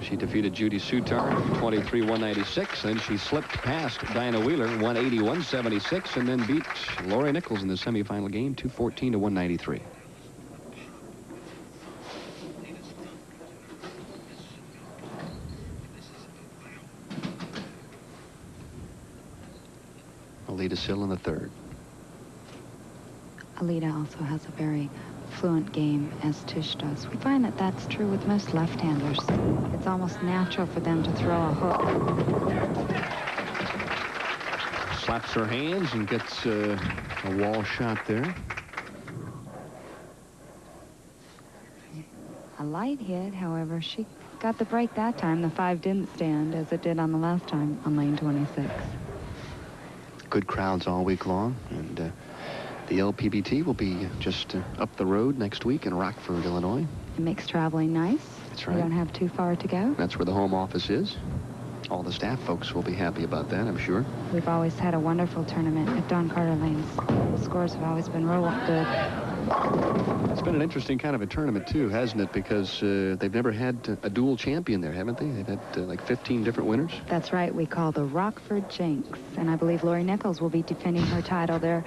she defeated Judy Sutar, 23-196. Then she slipped past Dinah Wheeler, 180-176, and then beat Lori Nichols in the semifinal game, 214-193. Aleta Sill in the third. Aleta also has a very fluent game, as Tish does. We find that that's true with most left-handers. It's almost natural for them to throw a hook. Slaps her hands and gets a wall shot there. A light hit, however, she got the break that time. The 5 didn't stand as it did on the last time on lane 26. Good crowds all week long, and the LPBT will be just up the road next week in Rockford, Illinois. It makes traveling nice. That's right. You don't have too far to go. That's where the home office is. All the staff folks will be happy about that, I'm sure. We've always had a wonderful tournament at Don Carter Lanes. The scores have always been real good. It's been an interesting kind of a tournament, too, hasn't it? Because they've never had a dual champion there, haven't they? They've had like 15 different winners. That's right. We call the Rockford Jinx. And I believe Lori Nichols will be defending her title there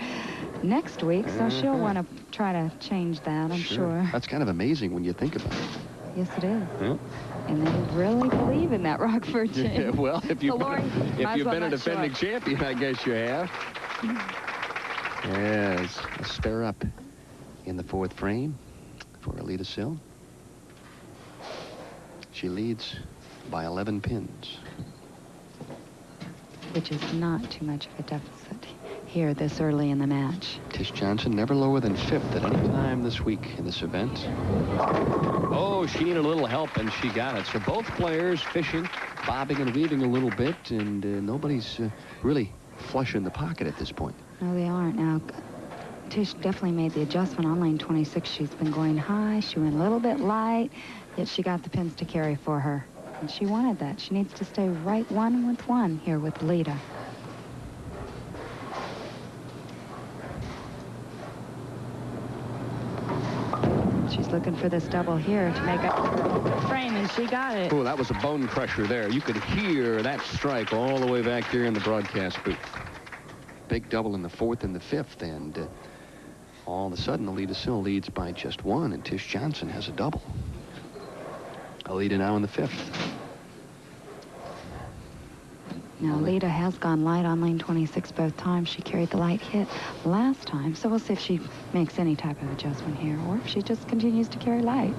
next week, so she'll want to try to change that, I'm sure. That's kind of amazing when you think about it. Yes, it is. Yeah. And they really believe in that Rockford Jinx. Yeah, well, if you've So been a defending champion, I guess you have. Yes, a spare up in the 4th frame for Aleta Sill. She leads by 11 pins. Which is not too much of a deficit here this early in the match. Tish Johnson never lower than 5th at any time this week in this event. Oh, she needed a little help, and she got it. So both players fishing, bobbing and weaving a little bit, and nobody's really flush in the pocket at this point. No, they aren't. Now, Tish definitely made the adjustment on lane 26. She's been going high. She went a little bit light, yet she got the pins to carry for her. And she wanted that. She needs to stay right 1 with 1 here with Aleta. She's looking for this double here to make up her frame, and she got it. Oh, that was a bone crusher there. You could hear that strike all the way back there in the broadcast booth. Big double in the 4th and the 5th, and all of a sudden, Aleta Sill leads by just 1, and Tish Johnson has a double. Aleta now in the 5th. Now, Aleta has gone light on lane 26 both times. She carried the light hit last time, so we'll see if she makes any type of adjustment here, or if she just continues to carry light.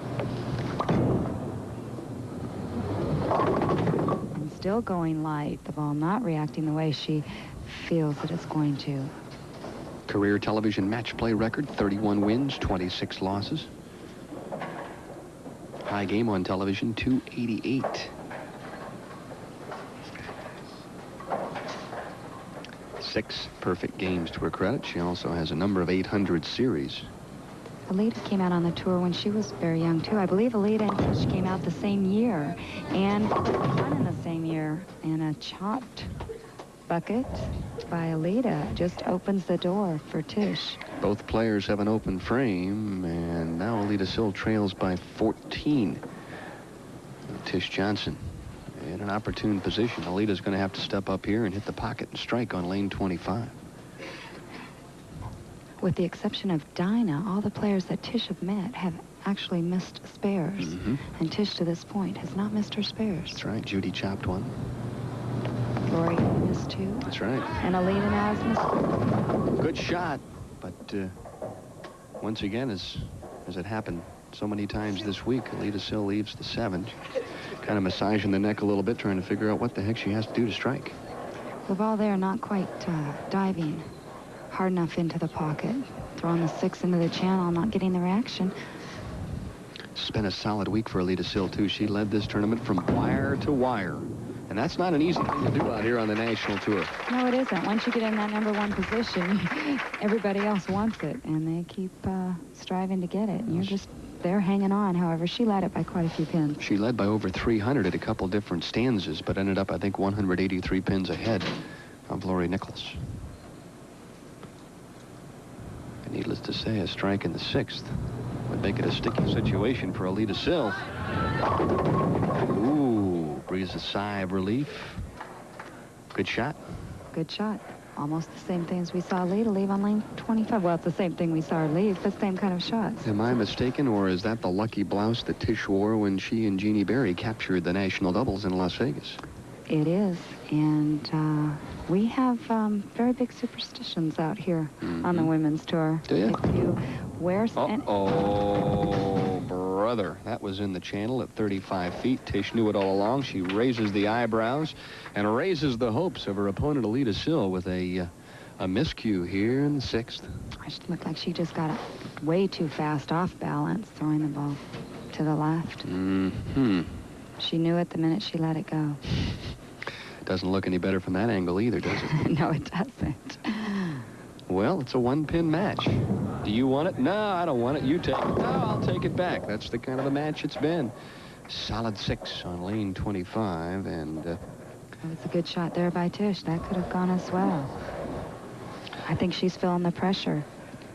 And still going light, the ball not reacting the way she feels that it's going to. Career television match play record, 31 wins, 26 losses. High game on television, 288. 6 perfect games to her credit. She also has a number of 800 series Aleta came out on the tour when she was very young, too. I believe Aleta and Tish came out the same year and won in the same year. And a chopped bucket by Aleta just opens the door for Tish. Both players have an open frame, and now Aleta Sill trails by 14. Tish Johnson in an opportune position. Aleta's going to have to step up here and hit the pocket and strike on lane 25. With the exception of Dinah, all the players that Tish have met have actually missed spares. And Tish, to this point, has not missed her spares. That's right. Judy chopped one. Lori missed two. That's right. And Aleta now has missed one. Good shot, but once again, as it happened so many times this week, Aleta Sill leaves the 7. Kind of massaging the neck a little bit, trying to figure out what the heck she has to do to strike. The ball there not quite diving hard enough into the pocket. Throwing the 6 into the channel, not getting the reaction. It's been a solid week for Aleta Sill, too. She led this tournament from wire to wire. And that's not an easy thing to do out here on the national tour. No, it isn't. Once you get in that #1 position, everybody else wants it, and they keep striving to get it. And you're just there hanging on. However, she led it by quite a few pins. She led by over 300 at a couple different stanzas, but ended up, I think, 183 pins ahead of Lori Nichols. And needless to say, a strike in the 6th would make it a sticky situation for Aleta Sill. Ooh, breathes a sigh of relief. Good shot. Good shot. Almost the same thing as we saw Aleta leave on lane 25. Well, it's the same thing we saw her leave, the same kind of shots. Am I mistaken, or is that the lucky blouse that Tish wore when she and Jeannie Berry captured the national doubles in Las Vegas? It is, and we have very big superstitions out here on the women's tour. Do you? If you wear... Oh, brother. That was in the channel at 35 feet. Tish knew it all along. She raises the eyebrows and raises the hopes of her opponent, Aleta Sill, with a miscue here in the 6th. It looked like she just got way too fast off balance, throwing the ball to the left. She knew it the minute she let it go. Doesn't look any better from that angle either, does it? No, it doesn't. Well, it's a 1-pin match. Do you want it? No, I don't want it. You take it. No, I'll take it back. That's the kind of the match it's been. Solid 6 on lane 25, and... It was a good shot there by Tish. That could have gone as well. I think she's feeling the pressure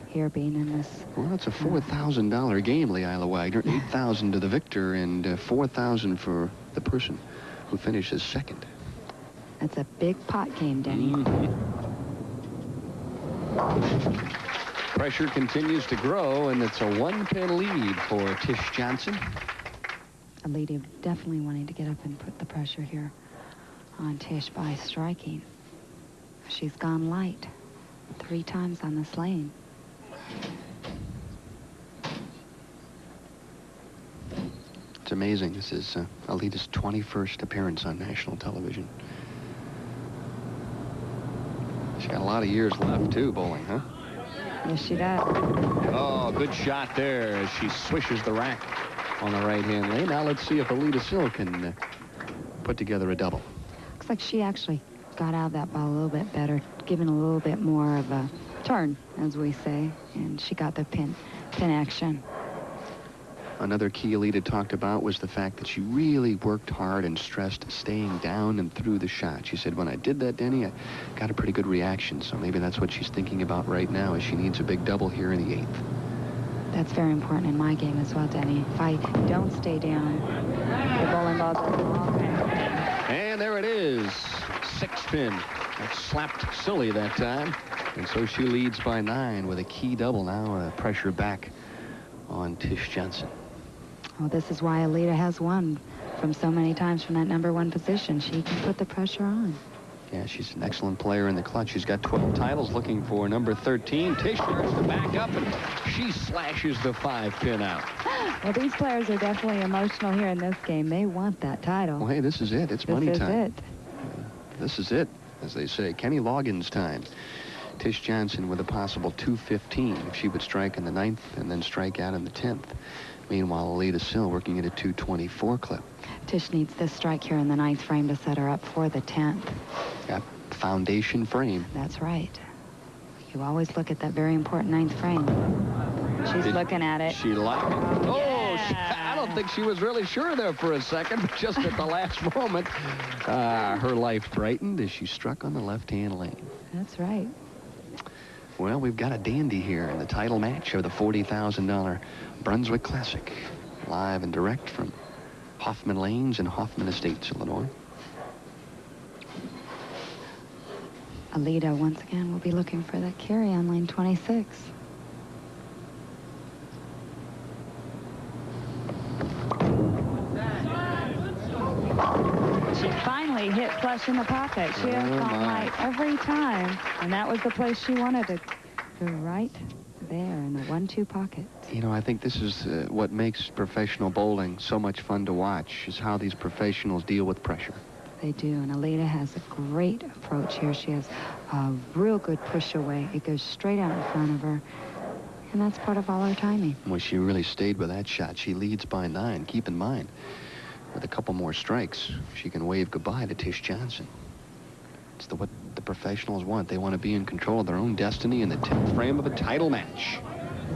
here being in this. Well, it's a $4,000 game, Leila Wagner. $8,000 to the victor and $4,000 for the person who finishes second. That's a big pot game, Denny. Pressure continues to grow, and it's a 1-pin lead for Tish Johnson. Aleta definitely wanting to get up and put the pressure here on Tish by striking. She's gone light 3 times on this lane. It's amazing. This is Aleta's 21st appearance on national television. She's got a lot of years left, too, bowling, huh? Yes, she does. Oh, good shot there as she swishes the rack on the right-hand lane. Now let's see if Aleta Sill can put together a double. Looks like she actually got out of that ball a little bit better, giving a little bit more of a turn, as we say, and she got the pin action. Another key Aleta talked about was the fact that she really worked hard and stressed staying down and through the shot. She said, when I did that, Denny, I got a pretty good reaction. So maybe that's what she's thinking about right now, as she needs a big double here in the 8th. That's very important in my game as well, Denny. If I don't stay down, the bowling ball's off. And there it is. 6th pin. That slapped silly that time. And so she leads by 9 with a key double now. Pressure back on Tish Johnson. Oh, this is why Aleta has won from so many times from that #1 position. She can put the pressure on. Yeah, she's an excellent player in the clutch. She's got 12 titles, looking for number 13. Tish starts to back up, and she slashes the 5 pin out. Well, these players are definitely emotional here in this game. They want that title. Well, hey, this is it. It's money time. This is it. This is it, as they say. Kenny Loggins time. Tish Johnson with a possible 215 if she would strike in the 9th and then strike out in the 10th. Meanwhile, Aleta Sill working at a 224 clip. Tish needs this strike here in the 9th frame to set her up for the 10th. Got foundation frame. That's right. You always look at that very important 9th frame. She's looking at it. She liked it. Oh, yeah. I don't think she was really sure there for a second, but just at the last moment, her life brightened as she struck on the left-hand lane. That's right. Well, we've got a dandy here in the title match of the $40,000 Brunswick Classic. Live and direct from Hoffman Lanes in Hoffman Estates, Illinois. Aleta, once again, will be looking for that carry on lane 26. She finally hit flush in the pocket. She has gone right every time, and that was the place she wanted to go, right there in the 1-2 pocket. You know, I think this is what makes professional bowling so much fun to watch, is how these professionals deal with pressure. They do, and Aleta has a great approach here. She has a real good push away. It goes straight out in front of her, and that's part of all her timing. Well, she really stayed with that shot. She leads by 9. Keep in mind, with a couple more strikes, she can wave goodbye to Tish Johnson. It's what the professionals want. They want to be in control of their own destiny in the 10th frame of a title match.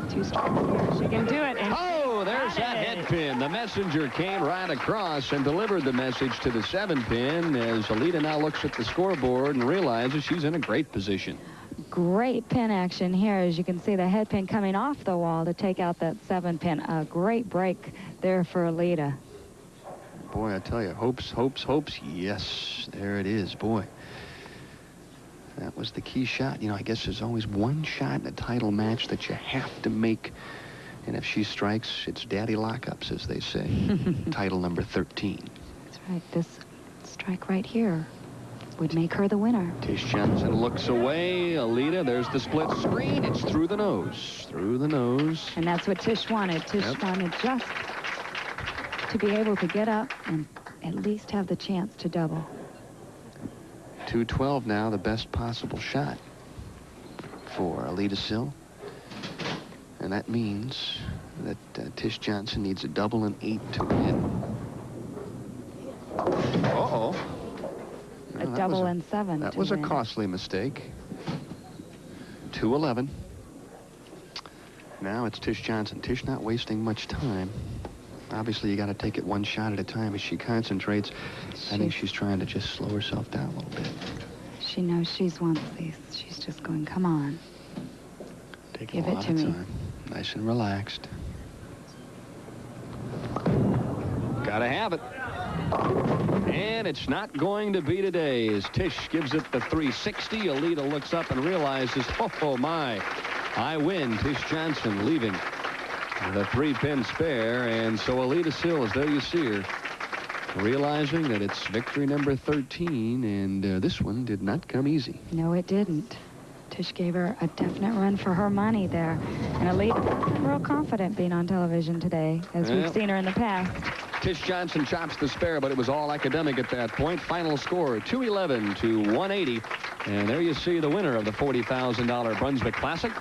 2 strikes here. She can do it. And oh, there's that head pin. The messenger came right across and delivered the message to the 7-pin as Aleta now looks at the scoreboard and realizes she's in a great position. Great pin action here. As you can see, the head pin coming off the wall to take out that 7-pin. A great break there for Aleta. Boy, I tell you, hopes, hopes, hopes. Yes, there it is. Boy, that was the key shot. You know, I guess there's always one shot in a title match that you have to make. And if she strikes, it's daddy lockups, as they say. Title number 13. That's right. This strike right here would make her the winner. Tish Johnson looks away. Aleta, there's the split screen. It's through the nose. Through the nose. And that's what Tish wanted. Tish wanted just to be able to get up and at least have the chance to double. 212 now, the best possible shot for Aleta Sill. And that means that Tish Johnson needs a double and 8 to win. Uh-oh. A double and 7 That to was a win. costly mistake. 211. Now it's Tish Johnson. Tish not wasting much time. Obviously, you got to take it one shot at a time as she concentrates. I think she's trying to just slow herself down a little bit. She knows she's won these. She's just going, come on. Taking Give a it lot to of me. time. Nice and relaxed. Gotta have it. And it's not going to be today as Tish gives it the 360. Aleta looks up and realizes, oh my, I win. Tish Johnson leaving the 3-pin spare. And so Aleta Sill, as there you see her, realizing that it's victory number 13. And this one did not come easy. No, it didn't. Tish gave her a definite run for her money there. And Aleta wasn't real confident being on television today, as we've seen her in the past. Tish Johnson chops the spare, but it was all academic at that point. Final score, 211 to 180. And there you see the winner of the $40,000 Brunswick Classic,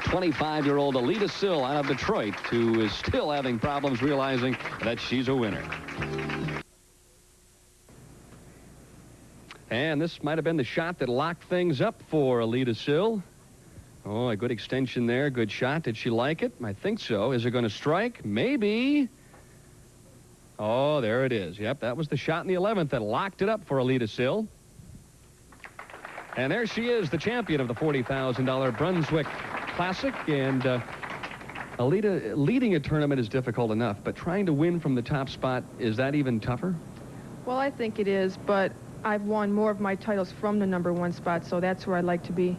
25-year-old Aleta Sill out of Detroit, who is still having problems realizing that she's a winner. And this might have been the shot that locked things up for Aleta Sill. Oh, a good extension there. Good shot. Did she like it? I think so. Is it going to strike? Maybe. Oh, there it is. Yep, that was the shot in the 11th that locked it up for Aleta Sill. And there she is, the champion of the $40,000 Brunswick Classic. And Aleta, leading a tournament is difficult enough, but trying to win from the top spot, is that even tougher? Well, I think it is, but I've won more of my titles from the #1 spot, so that's where I'd like to be.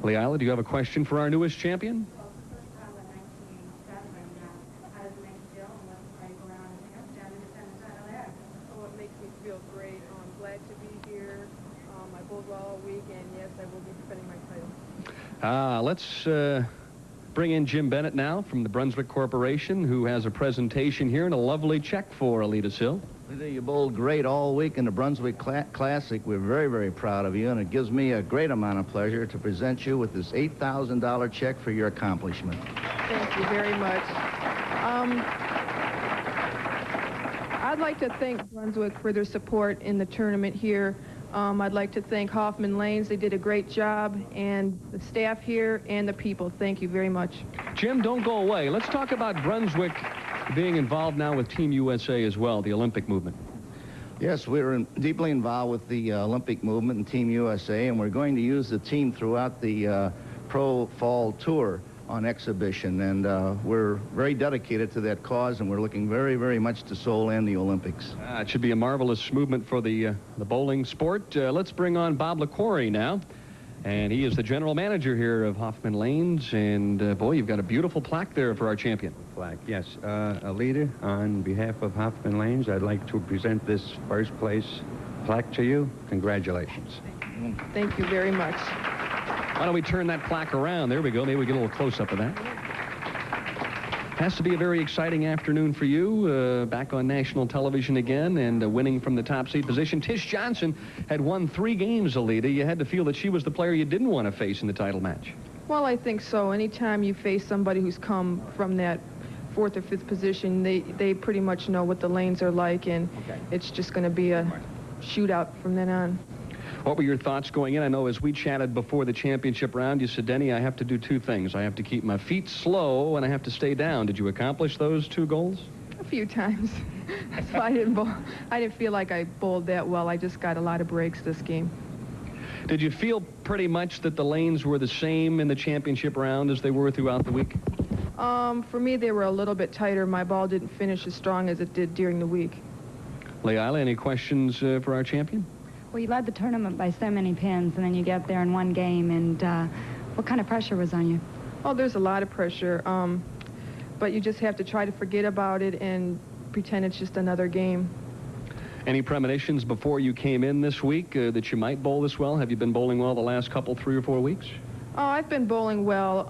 Leila, do you have a question for our newest champion? It makes me feel great. I'm glad to be here. I bowled well all week, and yes, I will be defending my title. Let's bring in Jim Bennett now from the Brunswick Corporation, who has a presentation here and a lovely check for Aleta Sill. You bowled great all week in the Brunswick Classic. We're very, very proud of you, and it gives me a great amount of pleasure to present you with this $8,000 check for your accomplishment. Thank you very much. I'd like to thank Brunswick for their support in the tournament here. I'd like to thank Hoffman Lanes. They did a great job, and the staff here and the people. Thank you very much. Jim, don't go away. Let's talk about Brunswick being involved now with Team USA as well, the Olympic movement. Yes, we're deeply involved with the Olympic movement and Team USA, and we're going to use the team throughout the Pro Fall Tour on exhibition, and we're very dedicated to that cause, and we're looking very, very much to Seoul and the Olympics. It should be a marvelous movement for the bowling sport. Let's bring on Bob LaQuarrie now, and he is the general manager here of Hoffman Lanes, and boy, you've got a beautiful plaque there for our champion. Plaque, yes. Aleta, on behalf of Hoffman Lanes, I'd like to present this first place plaque to you. Congratulations. Thank you very much. Why don't we turn that plaque around? There we go. Maybe we get a little close-up of that. Has to be a very exciting afternoon for you, back on national television again and winning from the top seed position. Tish Johnson had won 3 games, Aleta. You had to feel that she was the player you didn't want to face in the title match. Well, I think so. Anytime you face somebody who's come from that 4th or 5th position, they pretty much know what the lanes are like, and it's just going to be a shootout from then on. What were your thoughts going in? I know as we chatted before the championship round, you said, Denny, I have to do 2 things. I have to keep my feet slow, and I have to stay down. Did you accomplish those 2 goals? A few times. So I didn't feel like I bowled that well. I just got a lot of breaks this game. Did you feel pretty much that the lanes were the same in the championship round as they were throughout the week? For me, they were a little bit tighter. My ball didn't finish as strong as it did during the week. Leila, any questions for our champion? Well, you led the tournament by so many pins, and then you get there in 1 game, and what kind of pressure was on you? Oh, there's a lot of pressure, but you just have to try to forget about it and pretend it's just another game. Any premonitions before you came in this week that you might bowl this well? Have you been bowling well the last couple, 3 or 4 weeks? Oh, I've been bowling well.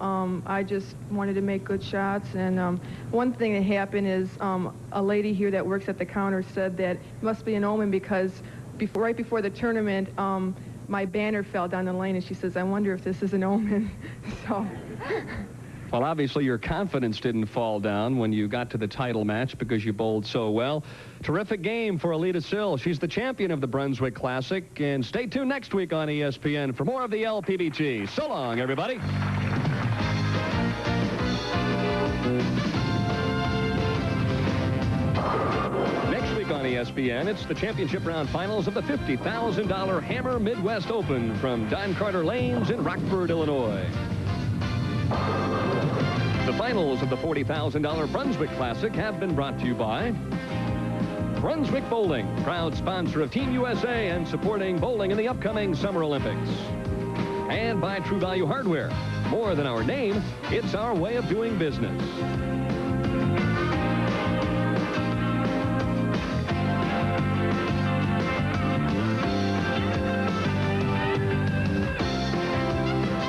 I just wanted to make good shots, and one thing that happened is a lady here that works at the counter said that it must be an omen because right before the tournament, my banner fell down the lane, and she says, I wonder if this is an omen. So. Well, obviously your confidence didn't fall down when you got to the title match because you bowled so well. Terrific game for Aleta Sill. She's the champion of the Brunswick Classic. And stay tuned next week on ESPN for more of the LPBT. So long, everybody. Next week on ESPN, it's the championship round finals of the $50,000 Hammer Midwest Open from Don Carter Lanes in Rockford, Illinois. The finals of the $40,000 Brunswick Classic have been brought to you by Brunswick Bowling, proud sponsor of Team USA and supporting bowling in the upcoming Summer Olympics. And by True Value Hardware. More than our name, it's our way of doing business.